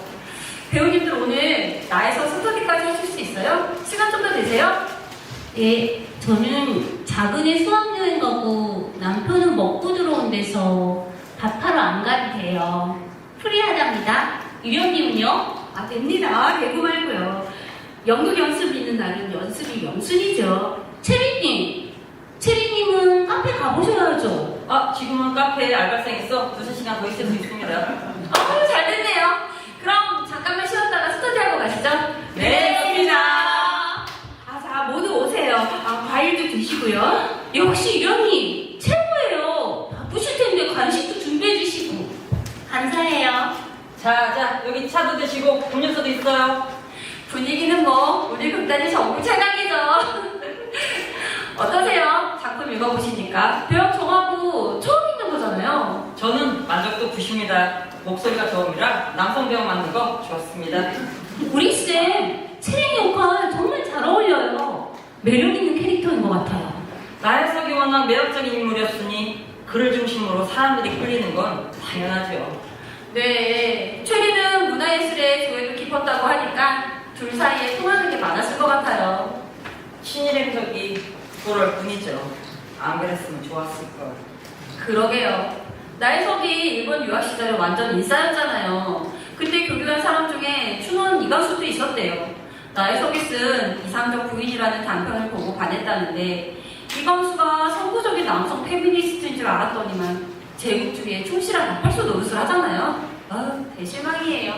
Speaker 7: 배우님들 오늘 나에서 스터디까지 하실 수 있어요? 시간 좀 더 되세요?
Speaker 8: 예, 저는 작은애 수학여행 가고 남편은 먹고 들어온 데서 밥하러 안 가도 돼요. 프리하답니다. 유령님은요?
Speaker 5: 아, 됩니다. 개구 말고요. 연극 연습 있는 날은 연습이 명순이죠.
Speaker 8: 체리님은 카페 가보셔야죠.
Speaker 9: 아, 지금은 카페에 알바생 있어. 2-3시간 더 있을 수 있습니다.
Speaker 7: 잘 됐네요. 그럼 잠깐만 쉬었다가 스터디하고 가시죠.
Speaker 9: 네,
Speaker 7: 좋습니다.
Speaker 5: 아, 자, 모두 오세요. 아, 과일도 드시고요.
Speaker 8: 역시 유령님 최고예요. 바쁘실 텐데 간식도 준비해 주시고. 감사해요.
Speaker 9: 자, 여기 차도 드시고 음료수도 있어요.
Speaker 7: 분위기는 뭐 우리 극단이 전국 최강이죠. 어떠세요? 작품 읽어보시니까 배역 정하고 처음 읽는 거잖아요.
Speaker 9: 저는 만족도 9십니다. 목소리가 좋음이라 남성 배우 맡는 거 좋았습니다.
Speaker 8: 우리 쌤 체리 역할 정말 잘 어울려요. 매력 있는 캐릭터인 것 같아요.
Speaker 9: 나혜석이 워낙 매력적인 인물이었으니 그를 중심으로 사람들이 끌리는 건 당연하죠.
Speaker 7: 네, 최리는 문화예술에 조예도 깊었다고 하니까 둘 사이에 통하는 게 많았을 것 같아요.
Speaker 9: 신일 행석이 그럴 뿐이죠. 안 그랬으면 좋았을걸.
Speaker 7: 그러게요. 나혜석이 일본 유학 시절에 완전 인싸였잖아요. 그때 교류한 사람 중에 춘원 이광수도 있었대요. 나혜석이 쓴 이상적 부인이라는 단편을 보고 반했다는데 이광수가 선구적인 남성 페미니스트인 줄 알았더니만 제국주의에 충실한 나팔소 노릇을 하잖아요. 대실망이에요.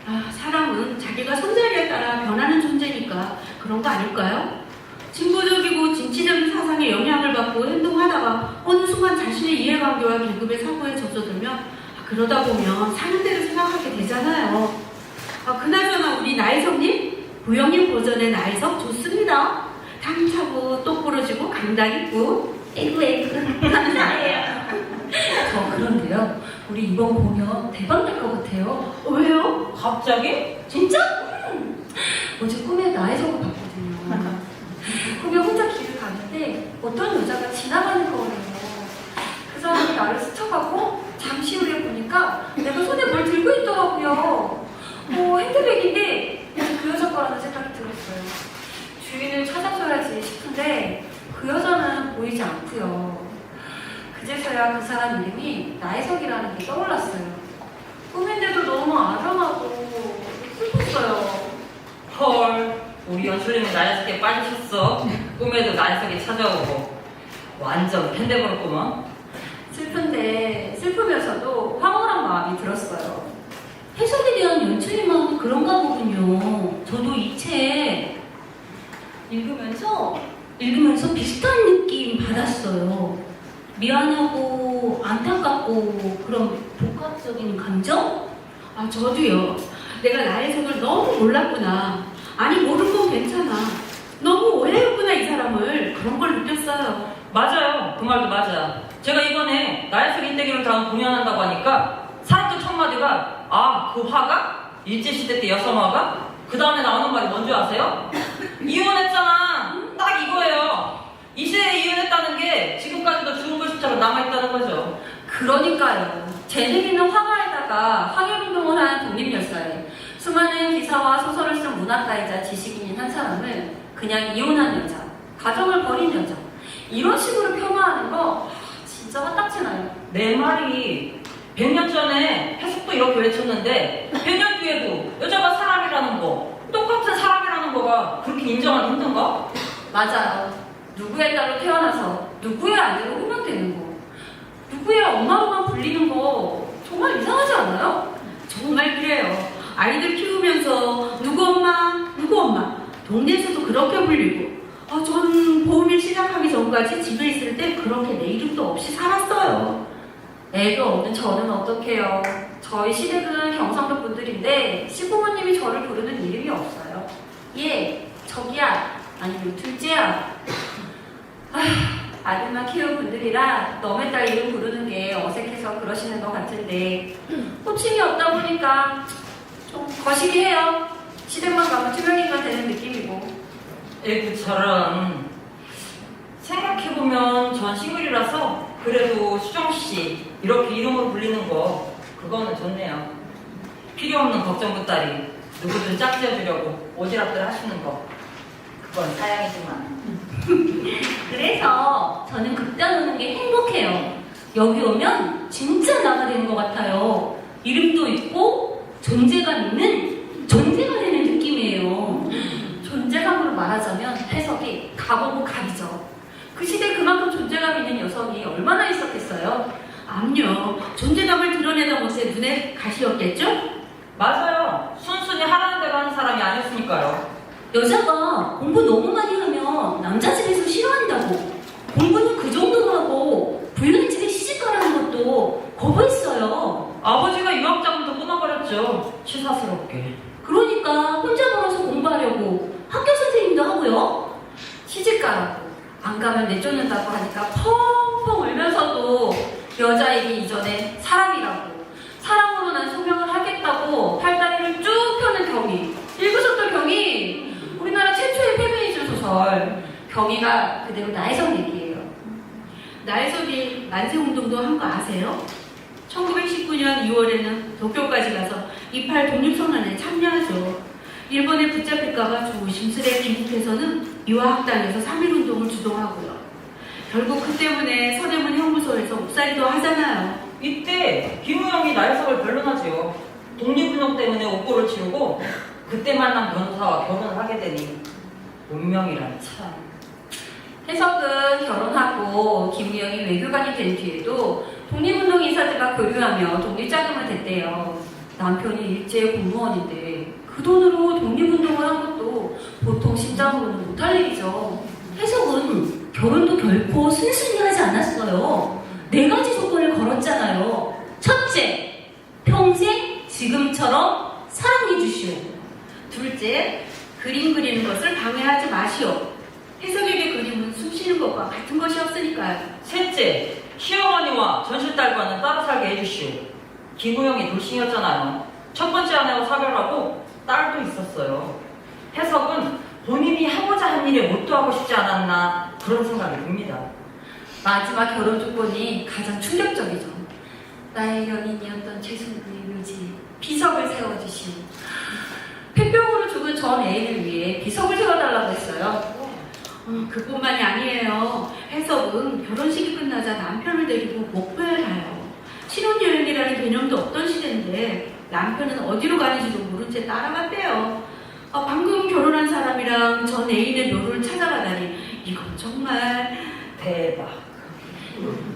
Speaker 5: 아, 사람은 자기가 손자리에 따라 변하는 존재니까 그런 거 아닐까요? 진보적이고 진취적인 사상에 영향을 받고 행동하다가 어느 순간 자신의 이해관계와 계급의 사고에 젖어들면 그러다 보면 사는 대로 생각하게 되잖아요. 그나저나 우리 나혜석님, 부영님 버전의 나혜석 좋습니다. 당차고 똑부러지고 강단 있고
Speaker 8: 에구 감사해요.
Speaker 7: 저 그런데요. 우리 이번 공연 대박 날 것 같아요.
Speaker 5: 왜요?
Speaker 9: 갑자기?
Speaker 7: 진짜? 어제 꿈에 나혜석을 봤거든요. 꿈에 혼자 길을 가는데 어떤 여자가 지나가는 거예요. 그 사람이 나를 스쳐가고 잠시 후에 보니까 내가 손에 뭘 들고 있더라고요. 핸드백인데 그 여자 거라는 생각이 들었어요. 주인을 찾아줘야지 싶은데 그 여자는 보이지 않고요. 그제서야 그 사람 이름이 나혜석이라는 게 떠올랐어요. 꿈인데도 너무 아련하고 슬펐어요.
Speaker 9: 헐, 우리 연출님이 나혜석에 빠지셨어. 꿈에도 나혜석이 찾아오고 완전 팬 돼버렸구먼.
Speaker 7: 슬픈데 슬프면서도 황홀한 마음이 들었어요.
Speaker 8: 해석에 대한 연출의 마음이 그런가 보군요. 저도 이 책 읽으면서 비슷한 느낌 받았어요. 미안하고 안타깝고 그런 복합적인 감정?
Speaker 5: 저도요. 내가 나혜석을 너무 몰랐구나. 아니, 모르는 건 괜찮아. 너무 오해했구나, 이 사람을. 그런 걸 느꼈어요.
Speaker 9: 맞아요. 그 말도 맞아. 제가 이번에 나혜석 인대기를 다음 공연한다고 하니까 사람들 첫 마디가 그 화가? 일제시대 때 여성화가? 그 다음에 나오는 말이 뭔지 아세요? 이혼했잖아. 딱 이거예요. 이 시대에 이혼했다는 게 지금까지도 죽은 것처럼 남아있다는 거죠.
Speaker 7: 그러니까요. 재능있는 화가에다가 항일운동을 한 독립열사에 수많은 기사와 소설을 쓴 문학가이자 지식인인 한 사람을 그냥 이혼한 여자, 가정을 버린 여자 이런 식으로 폄하하는 거 진짜 화딱지 나요.
Speaker 9: 내 말이 100년 전에 해석도 이렇게 외쳤는데 100년 뒤에도 여자가 사람이라는 거, 똑같은 사람이라는 거가 그렇게 인정하기 힘든가?
Speaker 7: 맞아요. 누구의 딸로 태어나서 누구의 아내로 호명되는 거, 누구의 엄마로만 불리는 거 정말 이상하지 않아요?
Speaker 5: 정말 그래요. 아이들 키우면서 누구 엄마, 누구 엄마. 동네에서도 그렇게 불리고. 전 보험일 시작하기 전까지 집에 있을 때 그렇게 내 이름도 없이 살았어요.
Speaker 7: 애도 없는 저는 어떡해요. 저희 시댁은 경상도 분들인데 시부모님이 저를 부르는 이름이 없어요. 얘, 저기야, 아니면 둘째야. 아휴, 아들만 키운 분들이라 너의 딸 이름 부르는 게 어색해서 그러시는 것 같은데 호칭이 없다 보니까 좀 거시기 해요. 시댁만 가면 투명인간 되는 느낌이고.
Speaker 9: 애구처럼 생각해보면 전 싱글이라서 그래도 수정씨 이렇게 이름으로 불리는 거 그거는 좋네요. 필요 없는 걱정부 딸이 누구든 짝지어주려고 오지랖들 하시는 거 그건 사양이지만.
Speaker 8: 그래서 저는 극단 오는 게 행복해요. 여기 오면 진짜 나가 되는 것 같아요. 이름도 있고 존재감 있는 존재가 되는 느낌이에요.
Speaker 7: 존재감으로 말하자면 해석이 가보고 갑이죠. 그 시대에 그만큼 존재감 있는 여성이 얼마나 있었겠어요?
Speaker 5: 암요. 존재감을 드러내던 것에 눈에 가시였겠죠?
Speaker 9: 맞아요. 순순히 하라는 대로 하는 사람이 아니었으니까요.
Speaker 8: 여자가 공부 너무 많이 하면 남자 집에서 싫어한다고. 공부는 그 정도로 하고 부유한 집에 시집가라는 것도 거부했어요.
Speaker 9: 아버지가 유학자금도 끊어버렸죠. 치사스럽게.
Speaker 8: 그러니까 혼자 벌어서 공부하려고 학교 선생님도 하고요.
Speaker 7: 시집가라고 안 가면 내쫓는다고 하니까 펑펑 울면서도 여자이기 이전에 사람이라고 사람으로 난 소명을 하겠다고 팔다리를 쭉 펴는 경이. 읽으셨던 경이 우리나라 최초의 페미니즘 소설. 경이가 그대로 나혜성 얘기예요.
Speaker 5: 나혜석이 만세운동도 한 거 아세요? 1919년 2월에는 도쿄까지 가서 28 독립선언에 참여하죠. 일본에 붙잡힐까봐 조심스레 귀국해서는 유아학당에서 3.1운동을 주동하고요. 결국 그 때문에 서대문 형무소에서 옥살이도 하잖아요.
Speaker 9: 이때 김우영이 나혜석을 변론하지요. 독립운동 때문에 옥고를 치르고 그때 만난 변호사와 결혼을 하게 되니 운명이란 참.
Speaker 7: 해석은 결혼하고 김우영이 외교관이 된 뒤에도 독립운동 인사들과 교류하며 독립자금을 댔대요. 남편이 일제 공무원인데 그 돈으로 독립운동을 한 것도 보통 심장으로는 못할 일이죠.
Speaker 8: 해석은 결혼도 결코 순순히 하지 않았어요. 4가지 조건을 걸었잖아요. 첫째, 평생 지금처럼 사랑해 주시오.
Speaker 5: 둘째, 그림 그리는 것을 방해하지 마시오. 해석에게 그림은 숨쉬는 것과 같은 것이었으니까요.
Speaker 9: 셋째, 시어머니와 전실딸과는 따로 살게 해주시오. 김우영이 돌싱이었잖아요. 첫 번째 아내와 사별하고 딸도 있었어요. 해석은 본인이 하고자 한 일에 몰두하고 싶지 않았나 그런 생각이 듭니다.
Speaker 7: 마지막 결혼 조건이 가장 충격적이죠. 나의 연인이었던 최순구의 묘지에 비석을 세워주시오. 폐병으로 죽은 전 애인을 위해 비석을 세워달라고 했어요.
Speaker 5: 그뿐만이 아니에요. 해석은 결혼식이 끝나자 남편을 데리고 목포에 가요. 신혼여행이라는 개념도 없던 시대인데 남편은 어디로 가는지도 모른 채 따라갔대요. 방금 결혼한 사람이랑 전 애인의 묘를 찾아가다니 이건 정말
Speaker 9: 대박.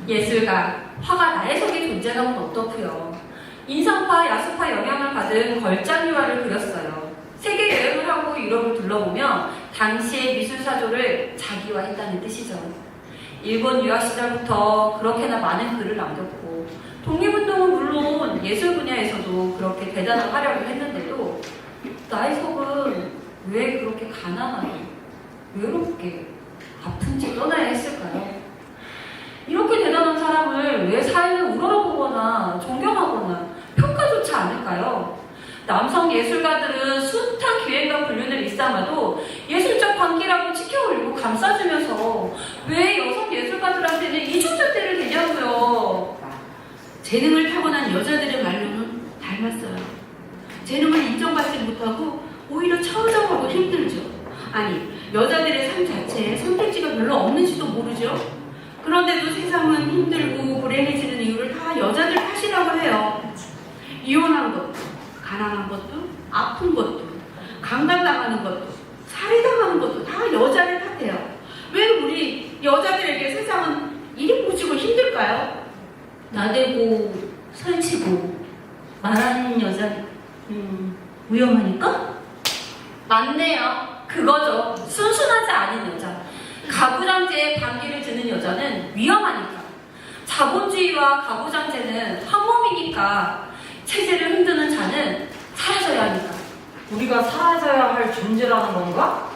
Speaker 7: 예술가, 화가 나혜석의 존재감은 어떻고요. 인상파, 야수파 영향을 받은 걸작 유화를 그렸어요. 세계 여행을 하고 유럽을 둘러보며 당시의 미술 사조를 자기화했다는 뜻이죠. 일본 유학 시절부터 그렇게나 많은 글을 남겼고 독립운동은 물론 예술 분야에서도 그렇게 대단한 활약을 했는데도 나혜석은 왜 그렇게 가난하게, 외롭게, 아픈 채 떠나야 했을까요? 이렇게 대단한 사람을 왜 사회는 우러러보거나 존경하거나 평가조차 않을까요? 남성 예술가들은 숱한
Speaker 8: 기획과 불륜을 일삼아도 예술적 관계라고 지켜올리고 감싸주면서 왜 여성 예술가들한테는 이중잣대를 대냐고요.
Speaker 5: 재능을 타고난 여자들의 말로는 닮았어요. 재능을 인정받지 못하고 오히려 처절하고 힘들죠. 아니, 여자들의 삶 자체에 선택지가 별로 없는지도 모르죠. 그런데도 세상은 힘들고 불행해지는 이유를 다 여자들 탓이라고 해요. 이혼한 것도, 가난한 것도, 아픈 것도, 강간당하는 것도, 살해당하는 것도 다 여자를 탓해요. 왜 우리 여자들에게 세상은 이리 무지고 힘들까요?
Speaker 8: 나대고 설치고 말하는 여자 위험하니까? 맞네요. 그거죠. 순순하지 않은 여자. 가부장제에 반기를 드는 여자는 위험하니까. 자본주의와 가부장제는 한 몸이니까. 체제를 흔드는 자는 사라져야 하니까.
Speaker 9: 우리가 사라져야 할 존재라는 건가?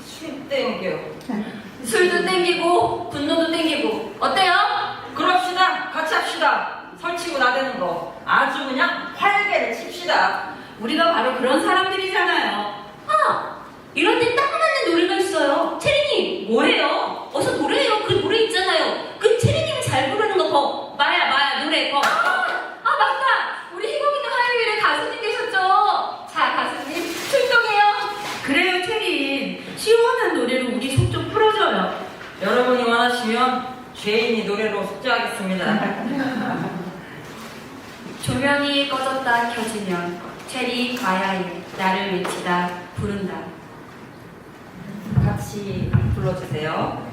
Speaker 9: 술 땡겨.
Speaker 8: 술도 땡기고 분노도 땡기고. 어때요?
Speaker 9: 그럽시다. 같이 합시다. 설치고 나대는 거 아주 그냥 활개를 칩시다.
Speaker 5: 우리가 바로 그런 사람들이잖아요.
Speaker 8: 아! 이런 데 딱 맞는 노래가 있어요. 체리님 뭐해요? 어서 노래해요. 그 노래 있잖아요. 그 체리님이 잘 부르는 거 거. 마야 노래 거. 아 맞다. 우리 희곡이는 화요일에 가수님 계셨죠? 자 가수님 출동해요.
Speaker 5: 그래요, 체린. 시원한 노래로 우리 속 좀 풀어줘요.
Speaker 9: 여러분이 원하시면 죄인이 노래로 숙제하겠습니다.
Speaker 7: 조명이 꺼졌다 켜지면 체리 과야에 나를 외치다 부른다.
Speaker 9: 같이 불러주세요.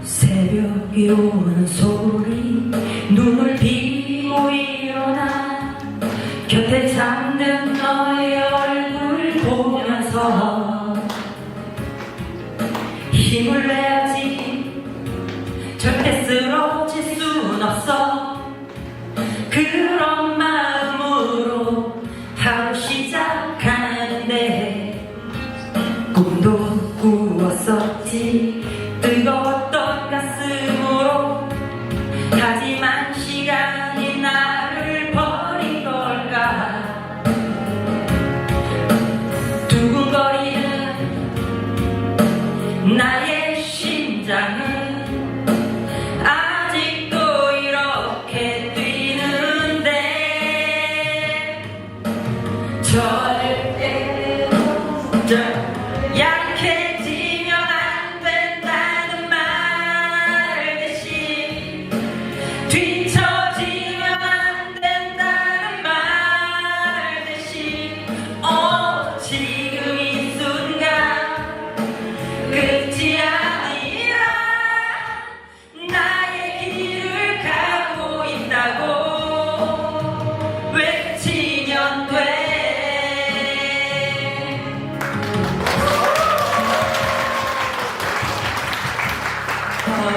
Speaker 10: 새벽이 오는 소리 눈을 비고 일어나 곁에 잠든 너의 얼굴 보면서 힘을 내야지 절대 쓰러질 순 없어 그런 마음으로 하루 시작하는데 꿈도 꾸었었지 뜨거웠던 가슴으로 하지만 시간이 나를 버린 걸까 두근거리는 나의 심장은 아직도 이렇게 뛰는데 절대로 약해지면 안 된다는 말 대신 뒤처지면 안 된다는 말 대신 지금 이 순간 끝이 아니라 나의 길을 가고 있다고 외치면 돼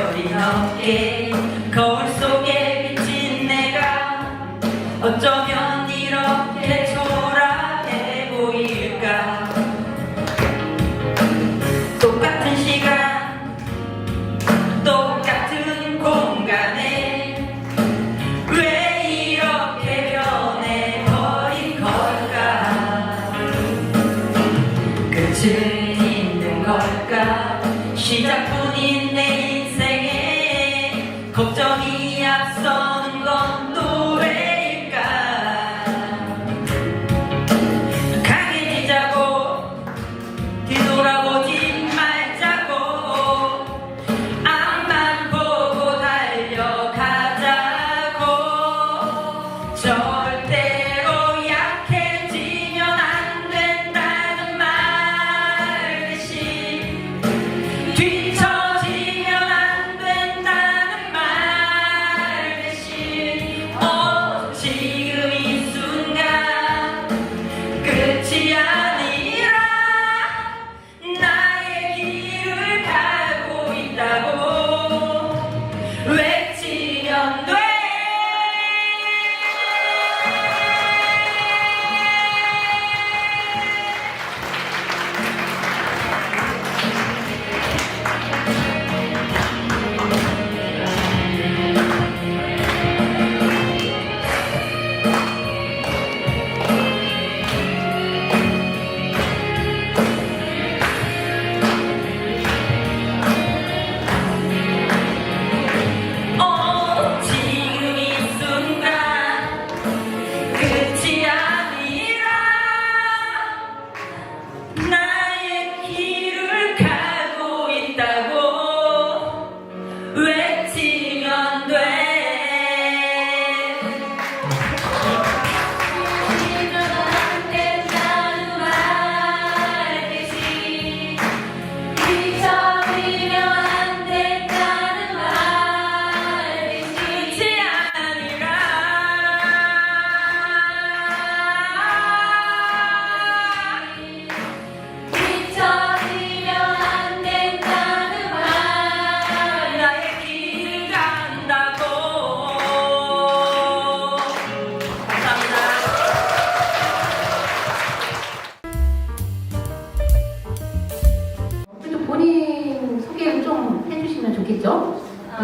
Speaker 10: 어리석게 거울 속에 비친 내가 어쩌면 이렇게 초라해 보일까 똑같은 시간 똑같은 공간에 왜 이렇게 변해버린 걸까 끝은 있는 걸까 시작뿐인 내 인생에 걱정이 앞서는 건 또 왜일까 강해지자고 뒤돌아보지 말자고 앞만 보고 달려가자고 절대로 약해지면 안 된다는 말 대신 뒤처지면 안 된다는 말 대신 지금 이 순간 끝이 아니라 나의 길을 가고 있다고 외치면 돼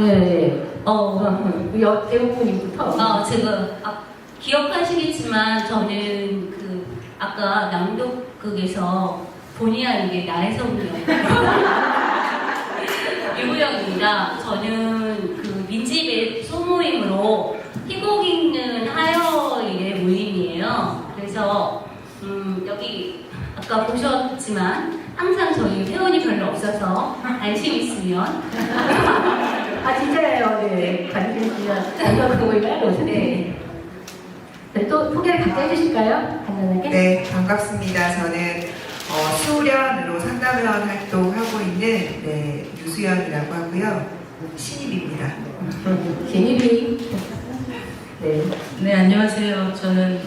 Speaker 1: 네.
Speaker 8: 대부분님부터. 제가 기억하시겠지만 저는 아까 낭독극에서 본의 아니게 나의 성령 유부영입니다. 저는 민집의 소모임으로 희곡 읽는 하여일의 모임이에요. 그래서 여기 아까 보셨지만 항상 저희 회원이 별로 없어서 관심 있으면
Speaker 1: 진짜예요. 네. 관심 있으면 이거 모임을 네. 또 소개를 같이 해주실까요? 간단하게.
Speaker 11: 네, 반갑습니다. 저는 수련으로 상담회원 활동하고 있는 유수연이라고 하고요. 신입입니다.
Speaker 1: 신입이. 네.
Speaker 12: 네, 안녕하세요. 저는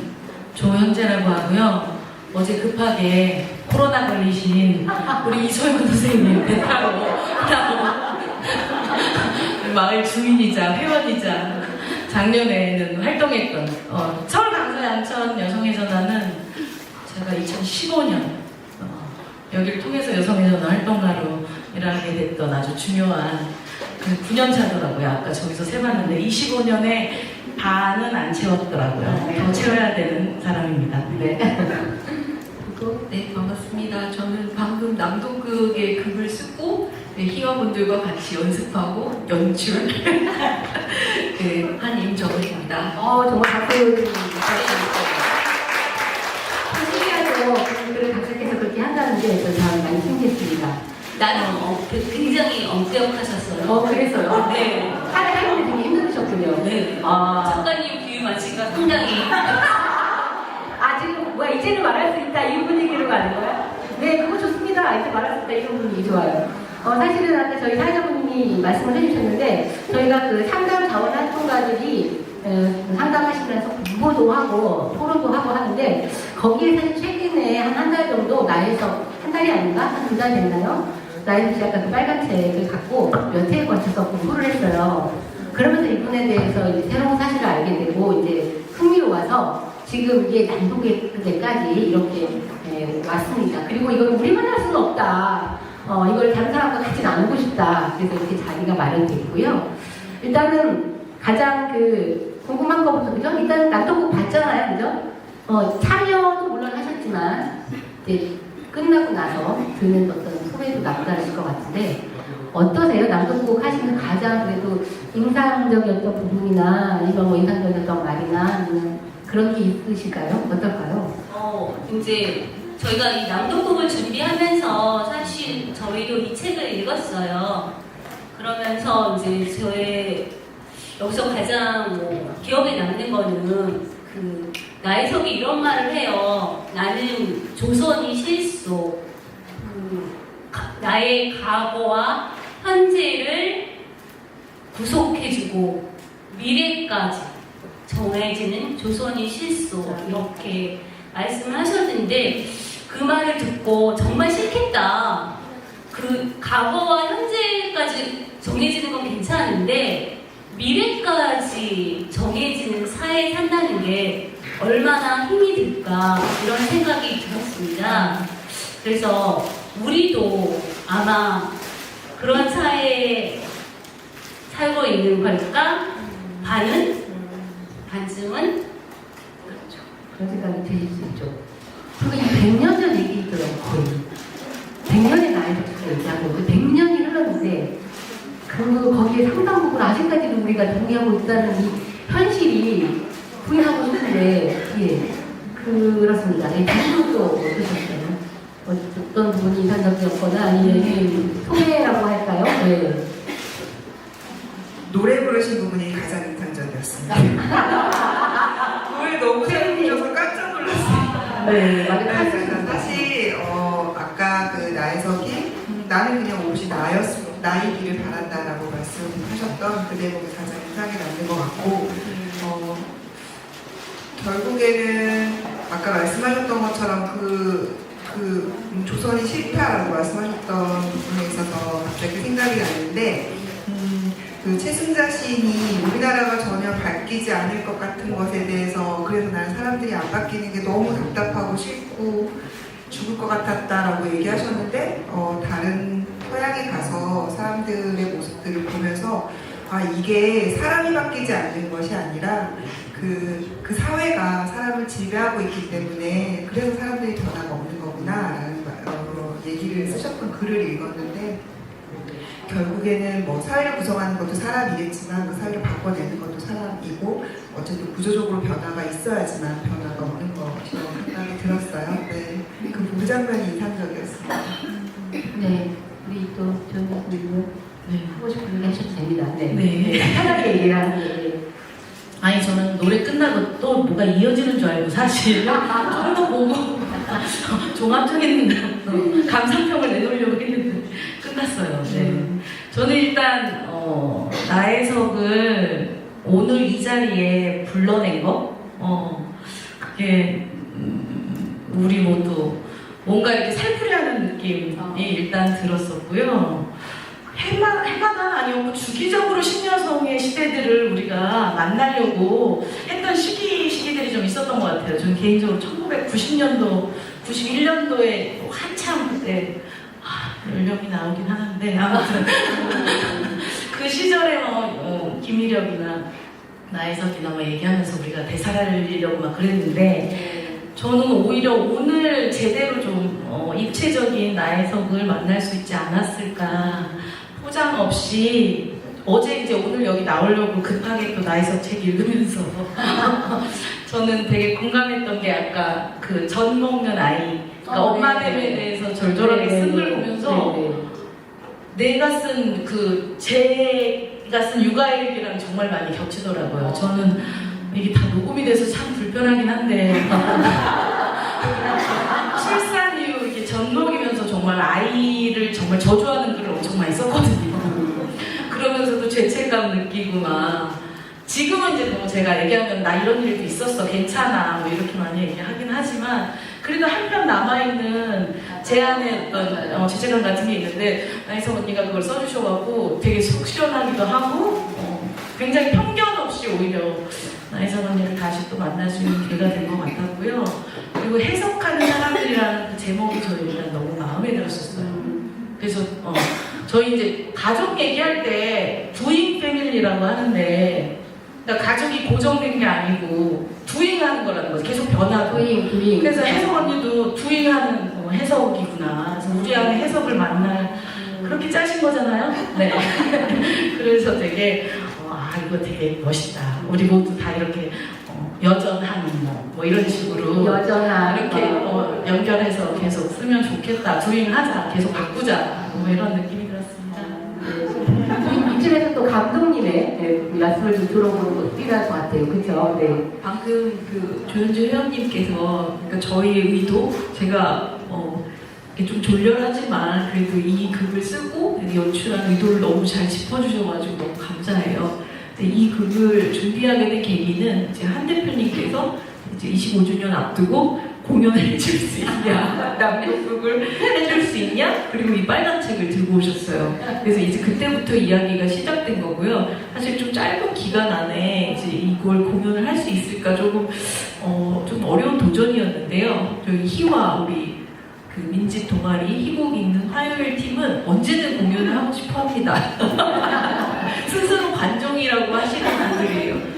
Speaker 12: 조현재라고 하고요. 어제 급하게 코로나 걸리신 우리 이소연 선생님 배 타고 마을 주민이자 회원이자 작년에는 활동했던 서울 강서의 안천 여성의 전화는 제가 2015년 여기를 통해서 여성의 전화 활동가로 일하게 됐던 아주 중요한 9년 차더라고요. 아까 저기서 세봤는데 25년에 반은 안 채웠더라고요. 더 채워야 되는 사람입니다.
Speaker 2: 네.
Speaker 12: 네, 반갑습니다. 저는 방금 낭독극의 극을 쓰고 희원분들과 같이 연습하고 연출 한 임정은입니다.
Speaker 1: 정말 박수 신기하죠. 그분들을 각색해서 그렇게 한다는 게 저는 많이 신기했습니다.
Speaker 8: 나는 굉장히 엄격하셨어요.
Speaker 1: 그래서요?
Speaker 8: 네.
Speaker 1: 하는데 되게 힘드셨군요.
Speaker 8: 네. 작가님 비유 맞추기가 상당히.
Speaker 1: 지금 이제는 말할 수 있다 이런 분위기로 가는 거야? 네, 그거 좋습니다. 이제 말할 수 있다 이런 분위기 좋아요. 사실은 아까 저희 사회자분님이 말씀을 해주셨는데 저희가 상담 자원 활동가들이 상담하시면서 공부도 하고 토론도 하고 하는데 거기에 사실 최근에 한 달 정도 나에서 한 달이 아닌가? 한 2달 됐나요? 나에서 시작한 빨간 책을 갖고 몇 회에 걸쳐서 공부를 했어요. 그러면서 이분에 대해서 이제 새로운 사실을 알게 되고 이제 흥미로워서 지금 이게 난독에까지 이렇게 왔습니다. 그리고 이걸 우리만 할 수는 없다. 이걸 다른 사람과 같이 나누고 싶다. 그래서 이렇게 자리가 마련되어 있고요. 일단은 가장 궁금한 것부터, 그죠? 일단은 낭독극 봤잖아요, 그죠? 참여도 물론 하셨지만, 이제 끝나고 나서 드는 어떤 소회도 남다르실 것 같은데, 어떠세요? 낭독극 하시는 가장 그래도 인상적이었던 부분이나, 아니면 인상적이었던 말이나, 아니면 그런 게 있으실까요? 어떨까요?
Speaker 8: 이제 저희가 이 낭독극을 준비하면서 사실 저희도 이 책을 읽었어요. 그러면서 이제 저의 여기서 가장 기억에 남는 거는 나혜석이 이런 말을 해요. 나는 조선이 실소. 나의 과거와 현재를 구속해주고 미래까지 정해지는 조선이 실소. 이렇게 말씀을 하셨는데 그 말을 듣고 정말 싫겠다. 과거와 현재까지 정해지는 건 괜찮은데 미래까지 정해지는 사회에 산다는 게 얼마나 힘이 들까 이런 생각이 들었습니다. 그래서 우리도 아마 그런 사회에 살고 있는 걸까? 반쯤은
Speaker 1: 그런 생각이 드실 수 있죠. 그리고 이 100년 전 얘기더라고요, 거의. 100년의 나이부터 얘기하고, 100년이 흘렀는데, 거기에 상당 부분 아직까지도 우리가 동의하고 있다는 이 현실이 부인하고 싶은데, 그렇습니다. 부분도 어떠셨어요? 어떤 부분이 인상적이었거나, 아니면 소개라고 할까요? 네.
Speaker 11: 노래 부르신 부분이 가장 인상적이었습니다. 노래 너무 잘 부르셔서 깜짝 놀랐어요.
Speaker 1: 네, 맞아요.
Speaker 11: 사실 아까 나혜석이 나는 그냥 오롯이 나이기를 바란다라고 말씀하셨던 그 대목이 가장 인상에 남는 것 같고 결국에는 아까 말씀하셨던 것처럼 조선이 싫다라고 말씀하셨던 부분에 있어서 갑자기 생각이 나는데 최승자 시인이 우리나라가 전혀 바뀌지 않을 것 같은 것에 대해서 그래서 나는 사람들이 안 바뀌는 게 너무 답답하고 싫고 죽을 것 같았다라고 얘기하셨는데 다른 서양에 가서 사람들의 모습들을 보면서 이게 사람이 바뀌지 않는 것이 아니라 그 사회가 사람을 지배하고 있기 때문에 그래서 사람들이 변화가 없는 거구나라는 얘기를 쓰셨던 글을 읽었는데 결국에는 뭐 사회를 구성하는 것도 사람이겠지만 그 사회를 바꿔내는 것도 사람이고 어쨌든 구조적으로 변화가 있어야지만 변화가 없는 것이라고 생각이 들었어요. 네, 그 장면이 인상적이었습니다.
Speaker 1: 네, 우리 또 조연님 하고 싶은 얘기 하셔도 됩니다. 네.
Speaker 12: 네.
Speaker 1: 편하게 얘기를 하는
Speaker 12: 아니 저는 노래 끝나고 또 뭐가 이어지는 줄 알고 사실 좀더 보고 종합적인 감상평을 내놓으려고 했는데 끝났어요. 네. 저는 일단 나혜석을 오늘 이 자리에 불러낸 거 그게 우리 모두 뭔가 이렇게 살풀이하는 느낌이 일단 들었었고요. 해마다 아니었고 주기적으로 신여성의 시대들을 우리가 만나려고 했던 시기들이 좀 있었던 것 같아요. 저는 개인적으로 1990년도, 91년도에 한참 그때 연령이 나오긴 하는데 아무튼 그 시절에 김희력이나 나혜석이나 뭐 얘기하면서 우리가 되살리려고 막 그랬는데 저는 오히려 오늘 제대로 좀 입체적인 나혜석을 만날 수 있지 않았을까. 포장 없이 어제 이제 오늘 여기 나오려고 급하게 또 나혜석 책 읽으면서 저는 되게 공감했던 게 아까 그 젖 먹는 아이 그러니까 엄마됨에 대해서 절절하게 쓴 걸 보면서 내가 쓴 제가 쓴 육아일기랑 정말 많이 겹치더라고요. 저는 이게 다 녹음이 돼서 참 불편하긴 한데 출산 이후 이렇게 젖 먹이면서 정말 아이를 정말 저주하는 글을 엄청 많이 썼거든요. 그러면서도 죄책감 느끼고 막 지금은 이제 뭐 제가 얘기하면 나 이런 일도 있었어 괜찮아 뭐 이렇게 많이 얘기하긴 하지만 그래도 한편 남아있는 제 안에 어떤 죄책감 같은 게 있는데 나혜석 언니가 그걸 써주셔가지고 되게 속 시원하기도 하고 굉장히 편견 없이 오히려 나혜석 언니를 다시 또 만날 수 있는 기회가 된 것 같았고요. 그리고 해석하는 사람들이라는 그 제목이 저희 일단 너무 마음에 들었었어요. 그래서 저희 이제 가족 얘기할 때 두잉 패밀리라고 하는데 그러니까 가족이 고정된 게 아니고 두잉하는 거라는 거죠. 계속 변하고.
Speaker 1: 두잉.
Speaker 12: 그래서 해석 언니도 두잉하는 해석이구나. 그래서 우리 안에 해석을 만날 그렇게 짜신 거잖아요. 네. 그래서 되게 이거 되게 멋있다. 우리 모두 다 이렇게 여전한 뭐 이런 식으로
Speaker 1: 여전한
Speaker 12: 이렇게 연결해서 계속 쓰면 좋겠다. 두잉하자. 계속 바꾸자. 뭐 이런 느낌이 들었습니다.
Speaker 1: 이쯤에서 또 감독님의 말씀을 좀 들어보는 것도 필요할 것 같아요. 그렇죠? 네.
Speaker 13: 방금 그 조현주 회원님께서 그러니까 저희의 의도 제가 좀 졸렬하지만 그래도 이 극을 쓰고 연출한 의도를 너무 잘 짚어주셔가지고 너무 감사해요. 이 극을 준비하게 된 계기는 이제 한 대표님께서 이제 25주년 앞두고 공연을 해줄 수 있냐, 남극극을 해줄 수 있냐, 그리고 이 빨간 책을 들고 오셨어요. 그래서 이제 그때부터 이야기가 시작된 거고요. 사실 좀 짧은 기간 안에 이제 이걸 공연을 할 수 있을까 좀 어려운 도전이었는데요. 저희 희와 우리 그 민지 동아리 희곡 있는 화요일 팀은 언제든 공연을 하고 싶어 합니다. 스스로 관종이라고 하시는 분들이에요.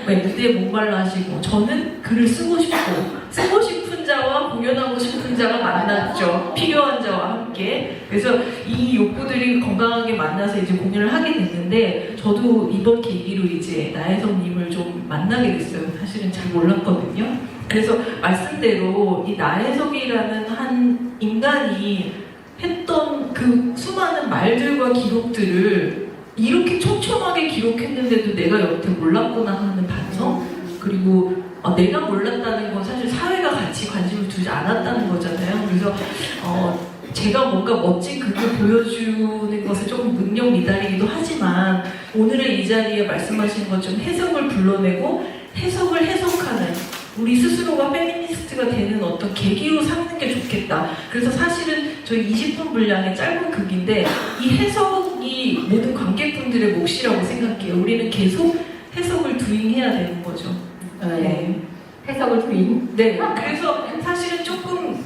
Speaker 13: 무대에 목말라 하시고 저는 글을 쓰고 싶은 자와 공연하고 싶은 자가 만났죠. 필요한 자와 함께. 그래서 이 욕구들이 건강하게 만나서 이제 공연을 하게 됐는데 저도 이번 계기로 이제 나혜석님을 좀 만나게 됐어요. 사실은 잘 몰랐거든요. 그래서 말씀대로 이 나혜석이라는 한 인간이 했던 그 수많은 말들과 기록들을 이렇게 촘촘하게 기록했는데도 내가 여태 몰랐구나 하는 반성, 그리고 내가 몰랐다는 건 사실 사회가 같이 관심을 두지 않았다는 거잖아요. 그래서 제가 뭔가 멋진 극을 보여주는 것에 조금 능력 미달이기도 하지만 오늘의 이 자리에 말씀하신 것처럼 해석을 불러내고 해석을 해석하는 우리 스스로가 페미니스트가 되는 어떤 계기로 삼는 게 좋겠다. 그래서 사실은 저희 20분 분량의 짧은 극인데 이 해석이 모든 관객분들의 몫이라고 생각해요. 우리는 계속 해석을 두잉해야 되는 거죠.
Speaker 1: 네. 해석을 두잉?
Speaker 13: 네. 그래서 사실은 조금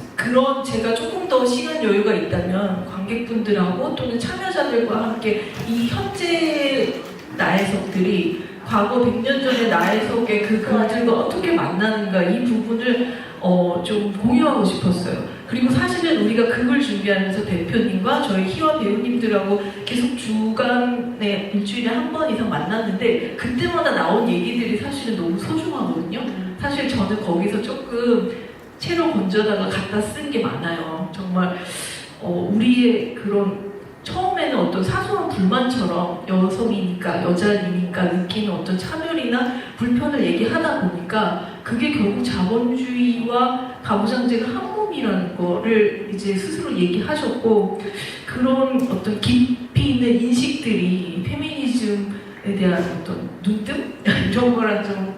Speaker 13: 제가 조금 더 시간 여유가 있다면 관객분들하고 또는 참여자들과 함께 이 현재 나혜석들이 과거 100년 전의 나혜석의 그 글들과 어떻게 만나는가 이 부분을 좀 공유하고 싶었어요. 그리고 사실은 우리가 그걸 준비하면서 대표님과 저희 희화 배우님들하고 계속 주간에 일주일에 한 번 이상 만났는데 그때마다 나온 얘기들이 사실은 너무 소중하거든요. 사실 저는 거기서 조금 채로 건져다가 갖다 쓴 게 많아요. 정말 우리의 그런 처음에는 어떤 사소한 불만처럼 여성이니까 여자이니까 느끼는 어떤 차별이나 불편을 얘기하다 보니까 그게 결국 자본주의와 가부장제가 한 몸이라는 거를 이제 스스로 얘기하셨고 그런 어떤 깊이 있는 인식들이 페미니즘에 대한 어떤 눈뜸? 이런 거랑 좀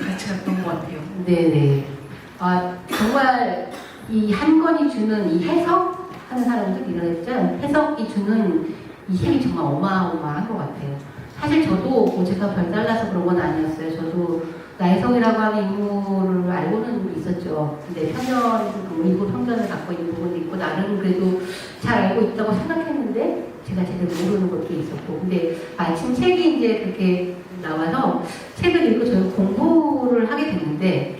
Speaker 13: 같이 갔던 것 같아요.
Speaker 1: 네네. 정말 이 한 권이 주는 이 해석 하는 사람들 이러했죠. 해석이 주는 이 힘이 정말 어마어마한 것 같아요. 사실 저도 뭐 제가 별달라서 그런 건 아니었어요. 저도 나혜석이라고 하는 인물을 알고는 있었죠. 근데 일부 편견을 갖고 있는 부분도 있고 나는 그래도 잘 알고 있다고 생각했는데 제가 제대로 모르는 것도 있었고 근데 마침 책이 이제 그렇게 나와서 책을 읽고 저는 공부를 하게 됐는데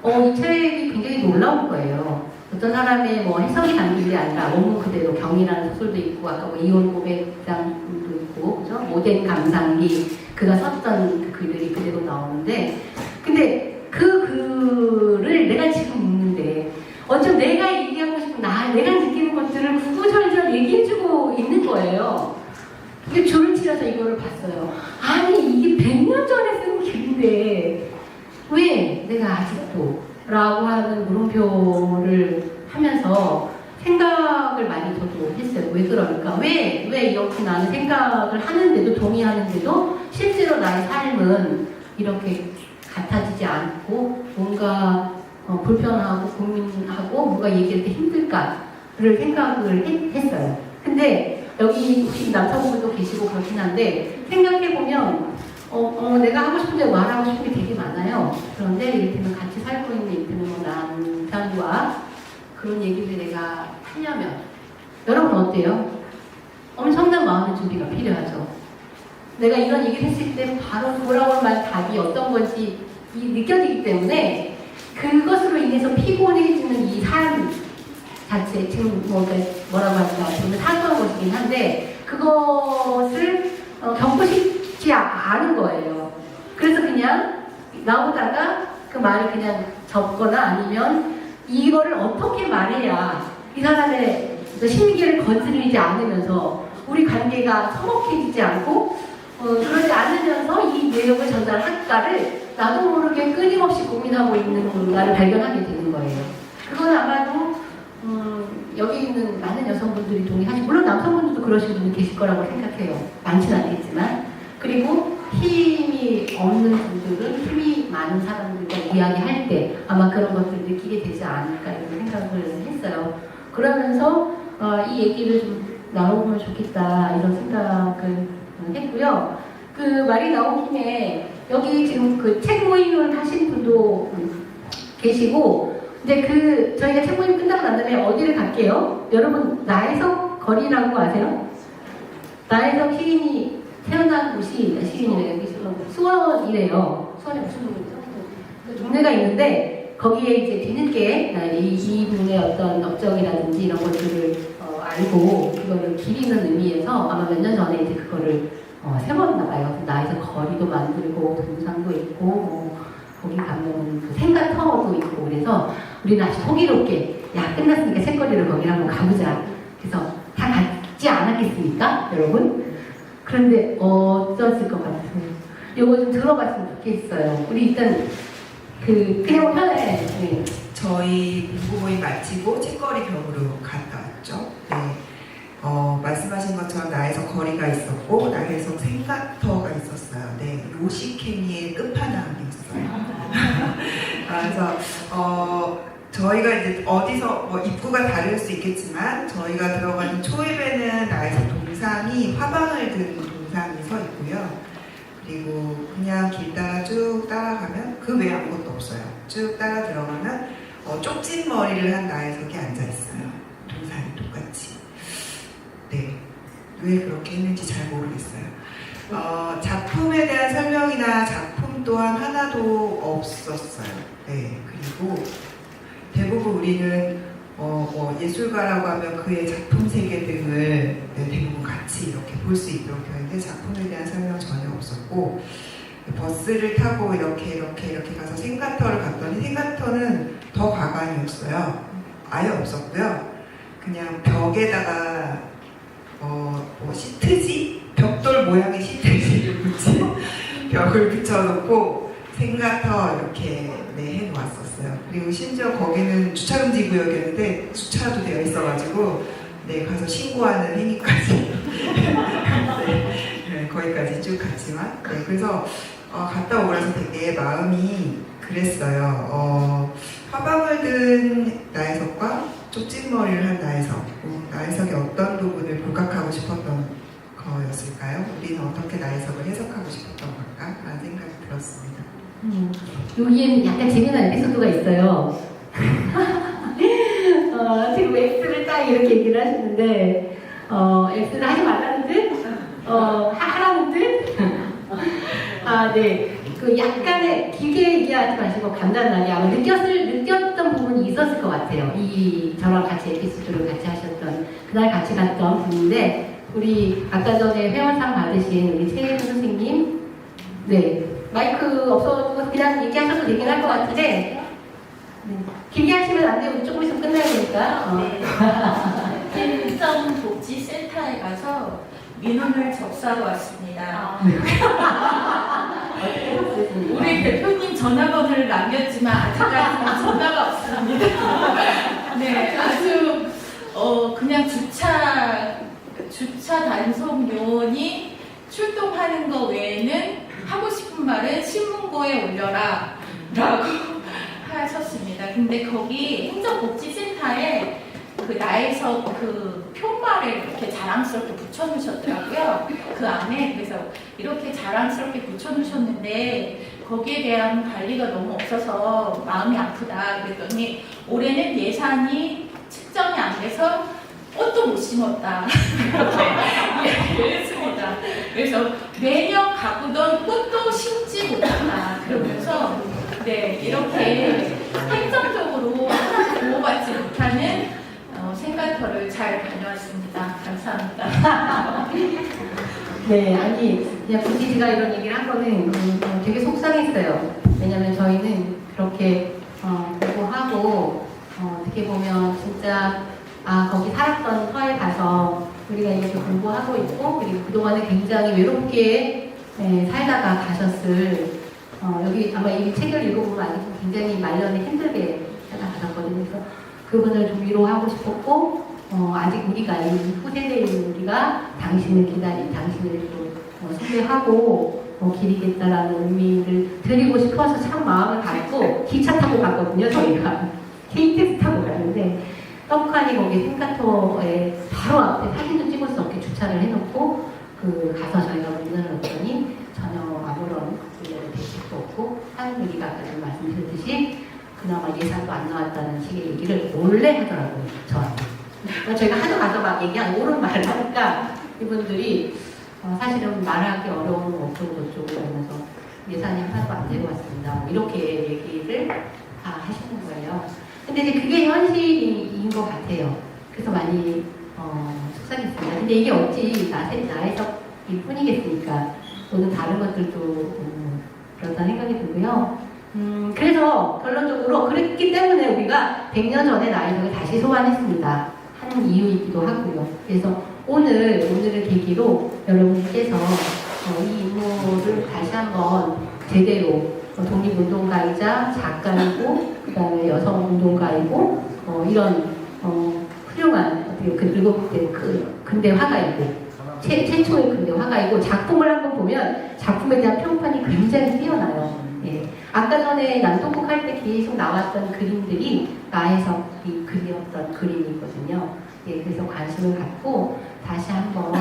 Speaker 1: 이 책이 굉장히 놀라운 거예요. 어떤 사람의 뭐 해석이 담긴 게 아니라 원문 그대로 경이라는 소설도 있고 아까 뭐 이혼 고백장도 있고 그죠? 모된 감상기 그가 썼던 그 글들이 그대로 나오는데 근데 그 글을 내가 지금 읽는데 어쩜 내가 얘기하고 싶은 내가 느끼는 것들을 구구절절 얘기해주고 있는 거예요. 근데 줄을 치러서 이거를 봤어요. 아니 이게 100년 전에 쓴 글인데 왜 내가 아직도 라고 하는 물음표를 하면서 생각을 많이 저도 했어요. 왜 그러니까? 왜 이렇게 나는 생각을 하는데도 동의하는데도 실제로 나의 삶은 이렇게 같아지지 않고 뭔가 불편하고 고민하고 뭔가 얘기할 때 힘들까를 생각을 했어요. 근데 여기 혹시 남성분도 계시고 그렇긴 한데 생각해보면 내가 하고 싶은데 말하고 싶은 게 되게 많아요. 그런데 이를테면 같이 살고 있는 이를테면 뭐 남편과 그런 얘기를 내가 하려면 여러분 어때요? 엄청난 마음의 준비가 필요하죠. 내가 이런 얘기를 했을 때 바로 돌아올 말 답이 어떤 건지 느껴지기 때문에 그것으로 인해서 피곤해지는 이 삶 자체 지금 뭐라고 할까 좀 사소한 것이긴 한데 그것을 겪고 싶지 않은 거예요. 그래서 그냥 나오다가 그 말을 그냥 접거나 아니면 이거를 어떻게 말해야 이 사람의 심기를 건드리지 않으면서 우리 관계가 서먹해지지 않고 그러지 않으면서 이 내용을 전달할까를 나도 모르게 끊임없이 고민하고 있는 나를 발견하게 되는 거예요. 그건 아마도 여기 있는 많은 여성분들이 동의하시고 물론 남성분들도 그러신 분이 계실 거라고 생각해요. 많지는 않겠지만 그리고 힘이 없는 분들은 힘이 많은 사람들과 이야기할 때 아마 그런 것들을 느끼게 되지 않을까 이런 생각을 했어요. 그러면서 이 얘기를 좀 나눠보면 좋겠다 이런 생각을 했고요. 그 말이 나온 김에 여기 지금 그 책 모임을 하신 분도 계시고 근데 저희가 책 모임 끝나고 난 다음에 어디를 갈게요? 여러분 나혜석 거리라고 아세요? 나혜석 시인이 태어난 곳이 시인이래요. 수원이래요. 수원에 무슨 동네죠? 그 동네가 있는데 거기에 이제 뒤늦게 이분의 어떤 업적이라든지 이런 것들을 알고 그거를 기리는 의미에서 아마 몇 년 전에 이제 그거를 세웠나 봐요. 나에서 거리도 만들고 동상도 있고 거기 가면 그 생가터도 있고 그래서 우리는 아주 호기롭게 야 끝났으니까 책거리를 거기 한번 가보자. 그래서 다 갔지 않았겠습니까, 여러분? 그런데 어떠실 것 같아요? 이거 좀 들어봤으면 좋겠어요. 우리 일단 그냥 편해. 네.
Speaker 11: 저희 공부 모임 마치고 책거리 벽으로 갔다 왔죠. 네. 말씀하신 것처럼 나혜석 거리가 있었고 나혜석 생가터가 있었어요. 네, 요시케미의 끝판왕이 있었어요. 그래서 저희가 이제 어디서 입구가 다를 수 있겠지만 저희가 들어가는 초입에는 나혜석 동상이 화방을 든 동상이 서 있고요. 그리고 그냥 길 따라 쭉 따라가면 그 외에 아무것도 없어요. 쭉 따라 들어가면 쪽진 머리를 한 나혜석이 앉아 있어요. 동상이 똑같이. 네, 왜 그렇게 했는지 잘 모르겠어요. 작품에 대한 설명이나 작품 또한 하나도 없었어요. 네, 그리고 대부분 우리는 뭐 예술가라고 하면 그의 작품 세계 등을 대부분 같이 이렇게 볼 수 있도록 되는데 작품에 대한 설명 전혀 없었고 버스를 타고 이렇게 가서 생가터를 갔더니 생가터는 더 과관이었어요. 아예 없었고요. 그냥 벽에다가 뭐 시트지? 벽돌 모양의 시트지를 붙인 벽을 붙여놓고 생가터 이렇게 해놓았었어요. 그리고 심지어 거기는 주차금지 구역이었는데 주차도 되어 있어가지고 가서 신고하는 행위까지 거기까지 쭉 갔지만 그래서 갔다 오고 나서 되게 마음이 그랬어요. 화방을 든 나혜석과 쪽집머리를 한 나혜석, 나혜석의 어떤 부분을 부각하고 싶었던 거였을까요? 우리는 어떻게 나혜석을 해석하고 싶었던 걸까? 라는 생각이 들었습니다.
Speaker 1: 여기에는 약간 재미난 에피소드가 있어요. 지금 X를 딱 이렇게 얘기를 하시는데 X를 하지 말라는 듯? 하라는 듯? 네. 그 약간의 길게 얘기하지 마시고 간단하게 아마 느꼈던 부분이 있었을 것 같아요. 저랑 같이 에피소드를 같이 하셨던 그날 같이 갔던 분인데 우리 아까 전에 회원상 받으신 우리 최혜수 선생님 마이크 없어서 그냥 얘기하셔도 되긴 할 것 같은데 길게 하시면 안 돼요. 조금 있으면 끝나야 되니까.
Speaker 10: 행정복지센터에 가서 민원을 접수하고 왔습니다. 우리 대표님 전화번호를 남겼지만 아직까지는 전화가 없습니다. 아주 그냥 주차 단속 요원이 출동하는 거 외에는 하고 싶은 말은 신문고에 올려라 라고 하셨습니다. 근데 거기 행정복지센터에 그 나혜석 그 표말을 이렇게 자랑스럽게 붙여놓으셨더라고요. 그 안에 그래서 이렇게 자랑스럽게 붙여놓으셨는데 거기에 대한 관리가 너무 없어서 마음이 아프다 그랬더니 올해는 예산이 측정이 안 돼서 꽃도 못 심었다 이렇게 이야기를 했습니다. 그래서 매년 가꾸던 꽃도 심지 못했다 그러면서 이렇게 행정적으로 하나도 보호받지 못하는 생가터를 잘 다녀왔습니다. 감사합니다.
Speaker 1: 그냥 굳이 제가 이런 얘기를 한 거는 되게 속상했어요. 왜냐면 저희는 그렇게 공부하고 어떻게 보면 진짜 거기 살았던 터에 가서 우리가 이렇게 공부하고 있고 그리고 그동안에 굉장히 외롭게 살다가 가셨을 여기 아마 이 책을 읽어보면 알겠지만 굉장히 말년에 힘들게 살다 가셨거든요. 그래서 그분을 좀 위로하고 싶었고 아직 우리가 이 후세대인 우리가 당신을 또 숭배하고 기리겠다라는 의미를 드리고 싶어서 참 마음을 갖고 기차 타고 갔거든요. 저희가 KTX 타고 갔는데 떡하니 거기 생가터에 바로 앞에 사진도 찍을 수 없게 주차를 해놓고 가서 저희가 문을 열었더니 전혀 아무런 대책도 없고 하는 얘기가 아까 좀 말씀드렸듯이 그나마 예산도 안 나왔다는 식의 얘기를 몰래 하더라고요, 저한테. 저희가 하도 가서 막 얘기하고 옳은 말을 하니까 이분들이 사실은 말하기 어려운 어쩌고 이러면서 예산이 하나도 안 내려왔습니다. 이렇게 얘기를 다 하시는 거예요. 근데 이제 그게 현실인 것 같아요. 그래서 많이 속상했습니다. 근데 이게 어찌 나혜석일 뿐이겠습니까? 또는 다른 것들도 그렇다는 생각이 들고요. 그래서 결론적으로 그랬기 때문에 우리가 100년 전에 나혜석을 다시 소환했습니다. 하는 이유이기도 하고요. 그래서 오늘을 계기로 여러분께서 이 인물을 다시 한번 제대로 독립운동가이자 작가이고 그 다음에 여성운동가이고 이런 훌륭한 그리고 근대 화가이고 최초의 근대 화가이고 작품을 한번 보면 작품에 대한 평판이 굉장히 뛰어나요. 아까 전에 남동국 할 때 계속 나왔던 그림들이 나혜석이 그렸던 그림이거든요. 그래서 관심을 갖고 다시 한번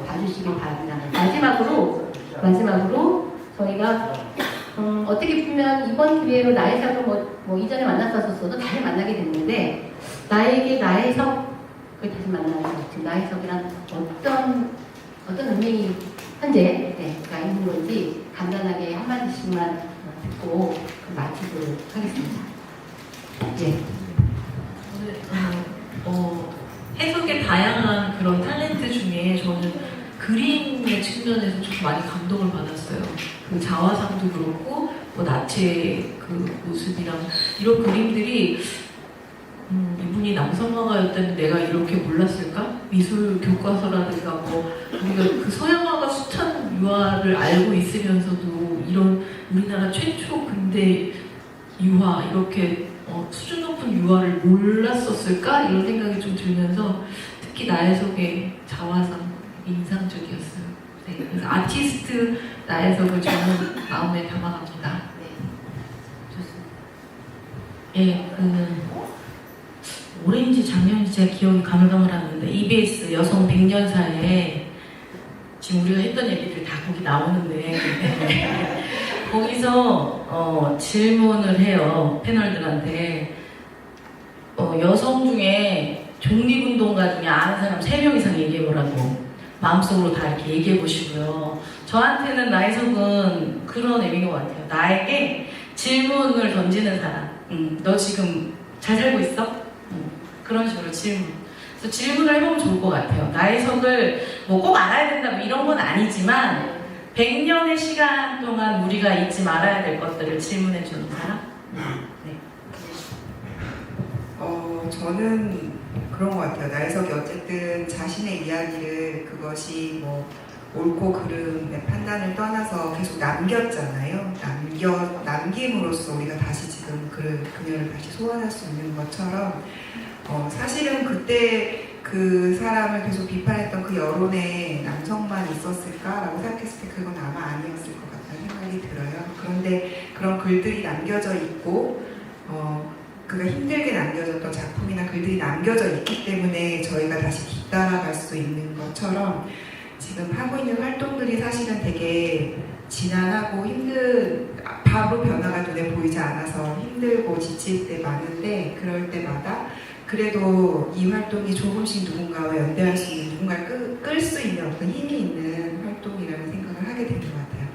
Speaker 1: 봐주시길 바랍니다. 마지막으로 저희가 어떻게 보면 이번 기회로 나혜석을 뭐 이전에 만났었어도 다시 만나게 됐는데 나에게 나혜석을 다시 만나는 것 지금 나혜석이란 어떤 운명이 현재가 있는 건지 간단하게 한마디씩만 듣고 마치도록 하겠습니다. 예.
Speaker 13: 해석의 다양한 그런 탤런트 중에 저는 그림의 측면에서 좀 많이 감동을 받았어요. 그 자화상도 그렇고 뭐 나체의 그 모습이랑 이런 그림들이 이분이 남성화가였다는 내가 이렇게 몰랐을까? 미술 교과서라든가 뭐 우리가 그 서양화가 숱한 유화를 알고 있으면서도 이런 우리나라 최초 근대 유화 이렇게 수준 높은 유화를 몰랐었을까? 이런 생각이 좀 들면서 특히 나혜석의 자화상 인상적이었어요. 네, 그래서 아티스트 나혜석을 저는 마음에 담아갑니다.
Speaker 12: 예, 올해인지 작년인지 제가 기억이 가물가물하는데 EBS 여성 100년사에 지금 우리가 했던 얘기들 다 거기 나오는데 거기서 질문을 해요 패널들한테 여성 중에 독립운동가 중에 아는 사람 3명 이상 얘기해보라고 마음속으로 다 이렇게 얘기해보시고요. 저한테는 나혜석은 그런 의미인 것 같아요. 나에게 질문을 던지는 사람. 너 지금 잘 살고 있어? 그런 식으로 질문. 그래서 질문을 해보면 좋을 것 같아요. 나혜석을 뭐 꼭 알아야 된다 뭐 이런 건 아니지만 100년의 시간 동안 우리가 잊지 말아야 될 것들을 질문해주는 사람? 네.
Speaker 11: 저는 그런 것 같아요. 나혜석이 어쨌든 자신의 이야기를 그것이 뭐 옳고 그름의 판단을 떠나서 계속 남겼잖아요. 남김으로써 우리가 다시 지금 그녀를 다시 소환할 수 있는 것처럼 사실은 그때 그 사람을 계속 비판했던 그 여론에 남성만 있었을까라고 생각했을 때 그건 아마 아니었을 것 같다는 생각이 들어요. 그런데 그런 글들이 남겨져 있고 그가 힘들게 남겨졌던 작품이나 글들이 남겨져 있기 때문에 저희가 다시 뒤따라갈 수 있는 것처럼 지금 하고 있는 활동들이 사실은 되게 지난하고 바로 변화가 눈에 보이지 않아서 힘들고 지칠 때 많은데 그럴 때마다 그래도 이 활동이 조금씩 누군가와 연대할 수 있는 누군가를 끌 수 있는 어떤 힘이 있는 활동이라는 생각을 하게 되는 것 같아요.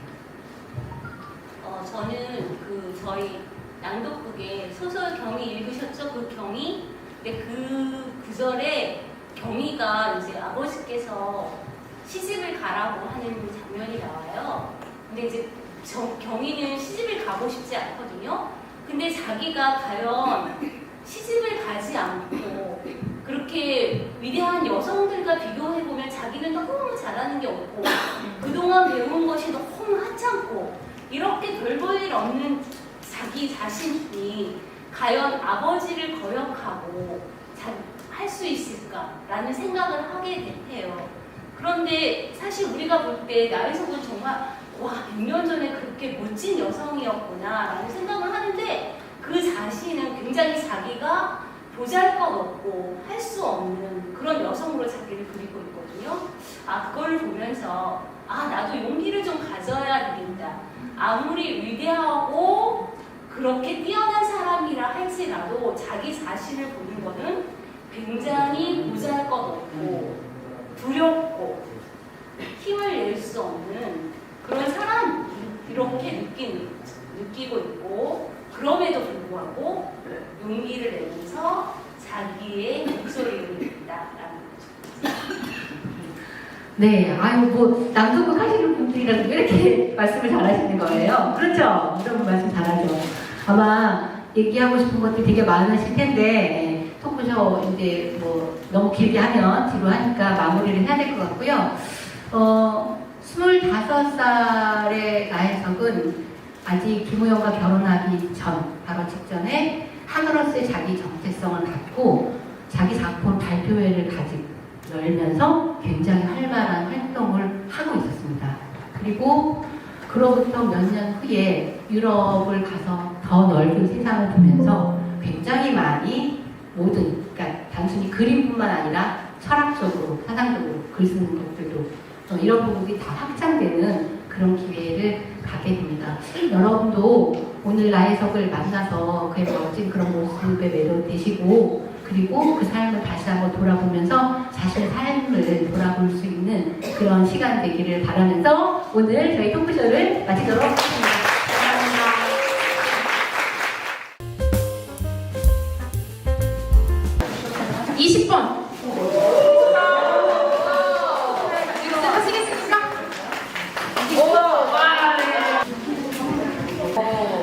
Speaker 8: 저는 저희 낭독극에 소설 경희 읽으셨죠? 그 경희? 근데 그 구절에 경희가 이제 아버지께서 시집을 가라고 하는 장면이 나와요. 근데 이제 경희는 시집을 가고 싶지 않거든요. 근데 자기가 과연 시집을 가지 않고 그렇게 위대한 여성들과 비교해보면 자기는 너무 잘하는 게 없고 그동안 배운 것이 너무 하찮고 이렇게 별 볼 일 없는 자기 자신이 과연 아버지를 거역하고 할 수 있을까라는 생각을 하게 돼요. 그런데 사실 우리가 볼 때 나혜석은 정말 와 100년 전에 그렇게 멋진 여성이었구나 라는 생각을 하는데 그 자신은 굉장히 자기가 보잘것없고 할 수 없는 그런 여성으로 자기를 그리고 있거든요. 그걸 보면서 나도 용기를 좀 가져야 된다. 아무리 위대하고 그렇게 뛰어난 사람이라 할지라도 자기 자신을 보는 거는 굉장히 보잘것없고 두렵고 힘을 낼 수 없는 그런 사람 이렇게 느끼고 있고 그럼에도 불구하고 용기를 내면서 자기의 목소리를 낸다라는 거죠.
Speaker 1: 네, 낭독극 하시는 분들이라도 왜 이렇게 말씀을 잘하시는 거예요? 그렇죠? 이런 말씀 잘하죠. 아마 얘기하고 싶은 것들이 되게 많으실 텐데 토크쇼 이제 뭐 너무 길게 하면 뒤로 하니까 마무리를 해야 될 것 같고요. 25살의 나혜석은 아직 김우영과 결혼하기 전, 바로 직전에 한으로서의 자기 정체성을 갖고 자기 작품 발표회를 열면서 굉장히 활발한 활동을 하고 있었습니다. 그리고 그로부터 몇 년 후에 유럽을 가서 더 넓은 세상을 보면서 굉장히 많이 그러니까 단순히 그림뿐만 아니라 철학적으로, 사상적으로 글 쓰는 것들도 이런 부분이 다 확장되는 그런 기회를 갖게 됩니다. 여러분도 오늘 나혜석을 만나서 그의 멋진 그런 모습에 매료되시고 그리고 그 삶을 다시 한번 돌아보면서 자신의 삶을 돌아볼 수 있는 그런 시간 되기를 바라면서 오늘 저희 토크쇼를 마치도록 하겠습니다. 감사합니다.
Speaker 6: 20번. 하시겠습니까?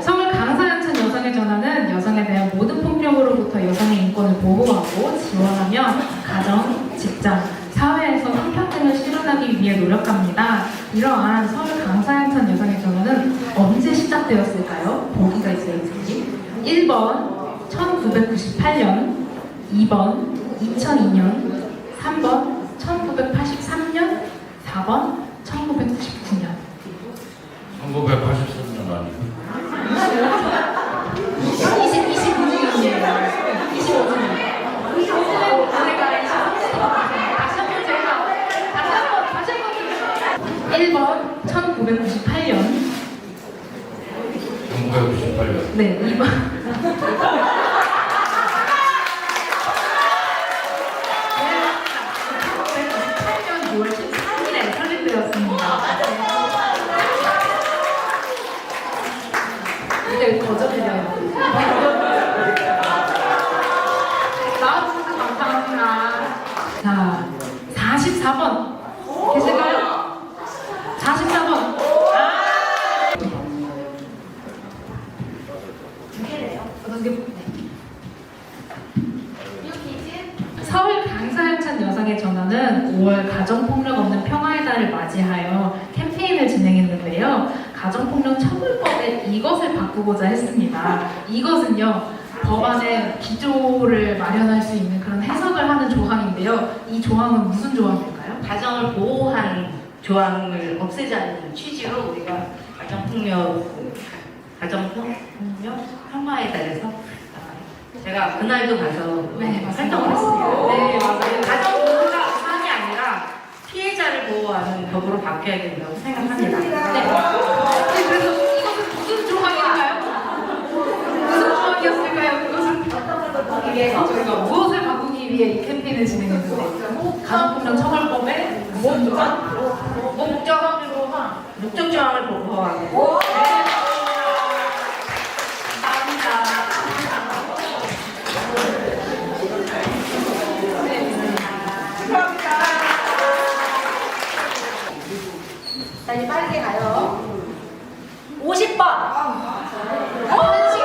Speaker 6: 서울 강사연천 여성의 전화는 여성에 대한 모든 폭력으로부터 여성의 인권을 보호하고 지원하며 가정, 직장, 사회에서 성평등을 실현하기 위해 노력합니다. 이러한 서울 강사연천 여성의 전화는 언제 시작되었을까요? 보기가 있어요, 지금. 1번 1998년, 2번 2002년, 3번 1983년, 4번 1999년.
Speaker 14: 1983년 아니에요?
Speaker 6: 25년이에요. 25년. 다시 한번 1번 1998년.
Speaker 14: 1998년.
Speaker 6: 네, 2번. 6월 13일에 설립되었습니다. 근데 거절해요. 나와주셔서 감사합니다. 자, 44번. 계실까요? 44번. 서울 강사연천 여성의 전화는 5월 가정폭력 없는 평화의 달을 맞이하여 캠페인을 진행했는데요. 가정폭력 처벌법에 이것을 바꾸고자 했습니다. 이것은요, 법안의 기조를 마련할 수 있는 그런 해석을 하는 조항인데요. 이 조항은 무슨 조항일까요?
Speaker 2: 가정을 보호하는 조항을 없애자는 취지로 우리가 가정폭력 평화에 대해서 제가 그날도 가서 활동을 했습니다. 네, 맞아요. 가정 보호가 사안이 아니라 피해자를 보호하는 법으로 바뀌어야 된다고 생각합니다.
Speaker 6: 네, 그래서 이것은 무슨 조항인가요? 무슨 조항이었을까요? 그것은 저희가 무엇을 바꾸기 위해 이 캠페인을 진행했는데 가정폭력 처벌법에 무슨 조항?
Speaker 2: 목적 조항을 보호하고.
Speaker 1: 자, 이제 빠르게 가요. 50번.
Speaker 6: 탄식.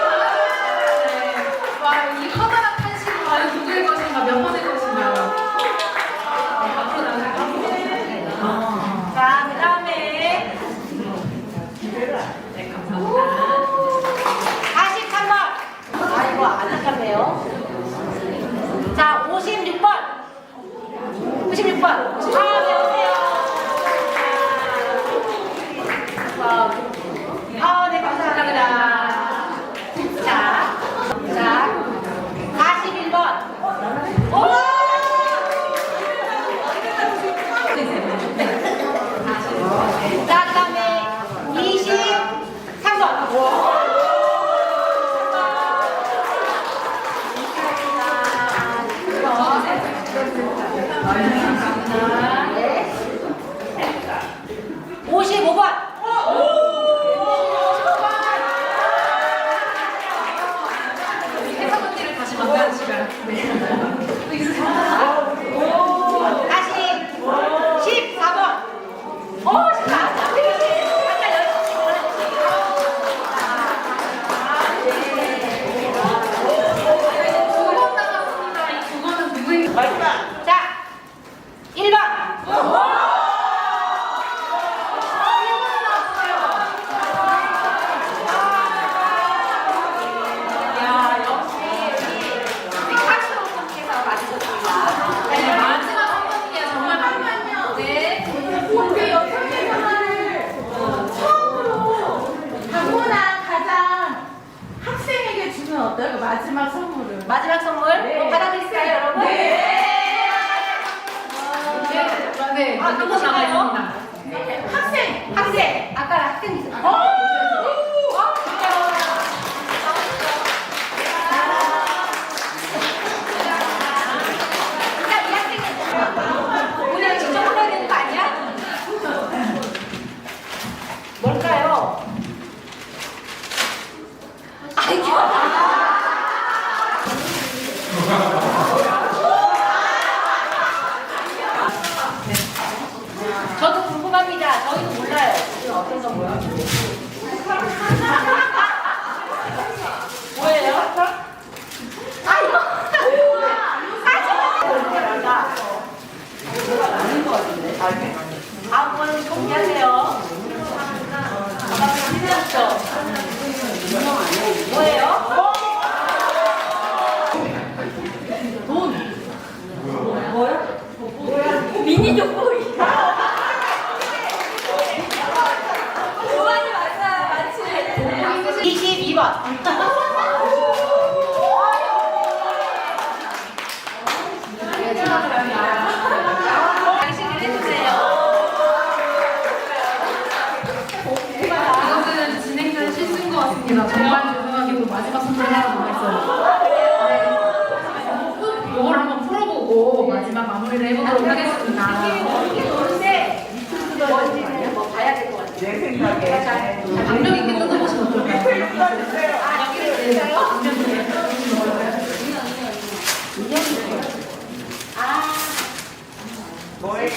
Speaker 6: 와, 이 커다란 탄식이 과연 누구의 것인가, 몇 번의 것인가요? 앞으로 나가요.
Speaker 1: 자, 그 다음에
Speaker 2: 네, 감사합니다.
Speaker 1: 43번. 아이고, 안타깝네요. 자, 56번. 56번. 배우세요. 네, 감사합니다. 자, 41번. 자, 그 다음에 23번. 네. 55번.
Speaker 6: 해석원들을 다시 만나는 시간.
Speaker 1: 다시 14번. 14번.
Speaker 3: 마지막.
Speaker 1: 자, 1번.
Speaker 10: 어떨까? 마지막 선물을.
Speaker 1: 마지막 선물 받아드릴까요, 여러분?
Speaker 6: 네, 한번 나가겠습니다.
Speaker 1: 학생. 아까 학생 있었어요. 다음은 공개하세요. 뭐예요?
Speaker 7: 미니 족보기. 교환이 맞지?
Speaker 1: 22번. 당신이 해주세요.
Speaker 6: 이것은 진행자 실수인 것 같습니다. 정말 죄송하게도 마지막 선물 하나 남아있어요. 네. 이걸 한번 풀어보고 마지막 마무리를 해보도록 하겠습니다.
Speaker 1: 뭔지는 뭐 봐야 될 것 같아요.
Speaker 3: 내 생각에.
Speaker 6: 강력 있게 뜯어보시면 어떨까요?
Speaker 1: 뭐예요?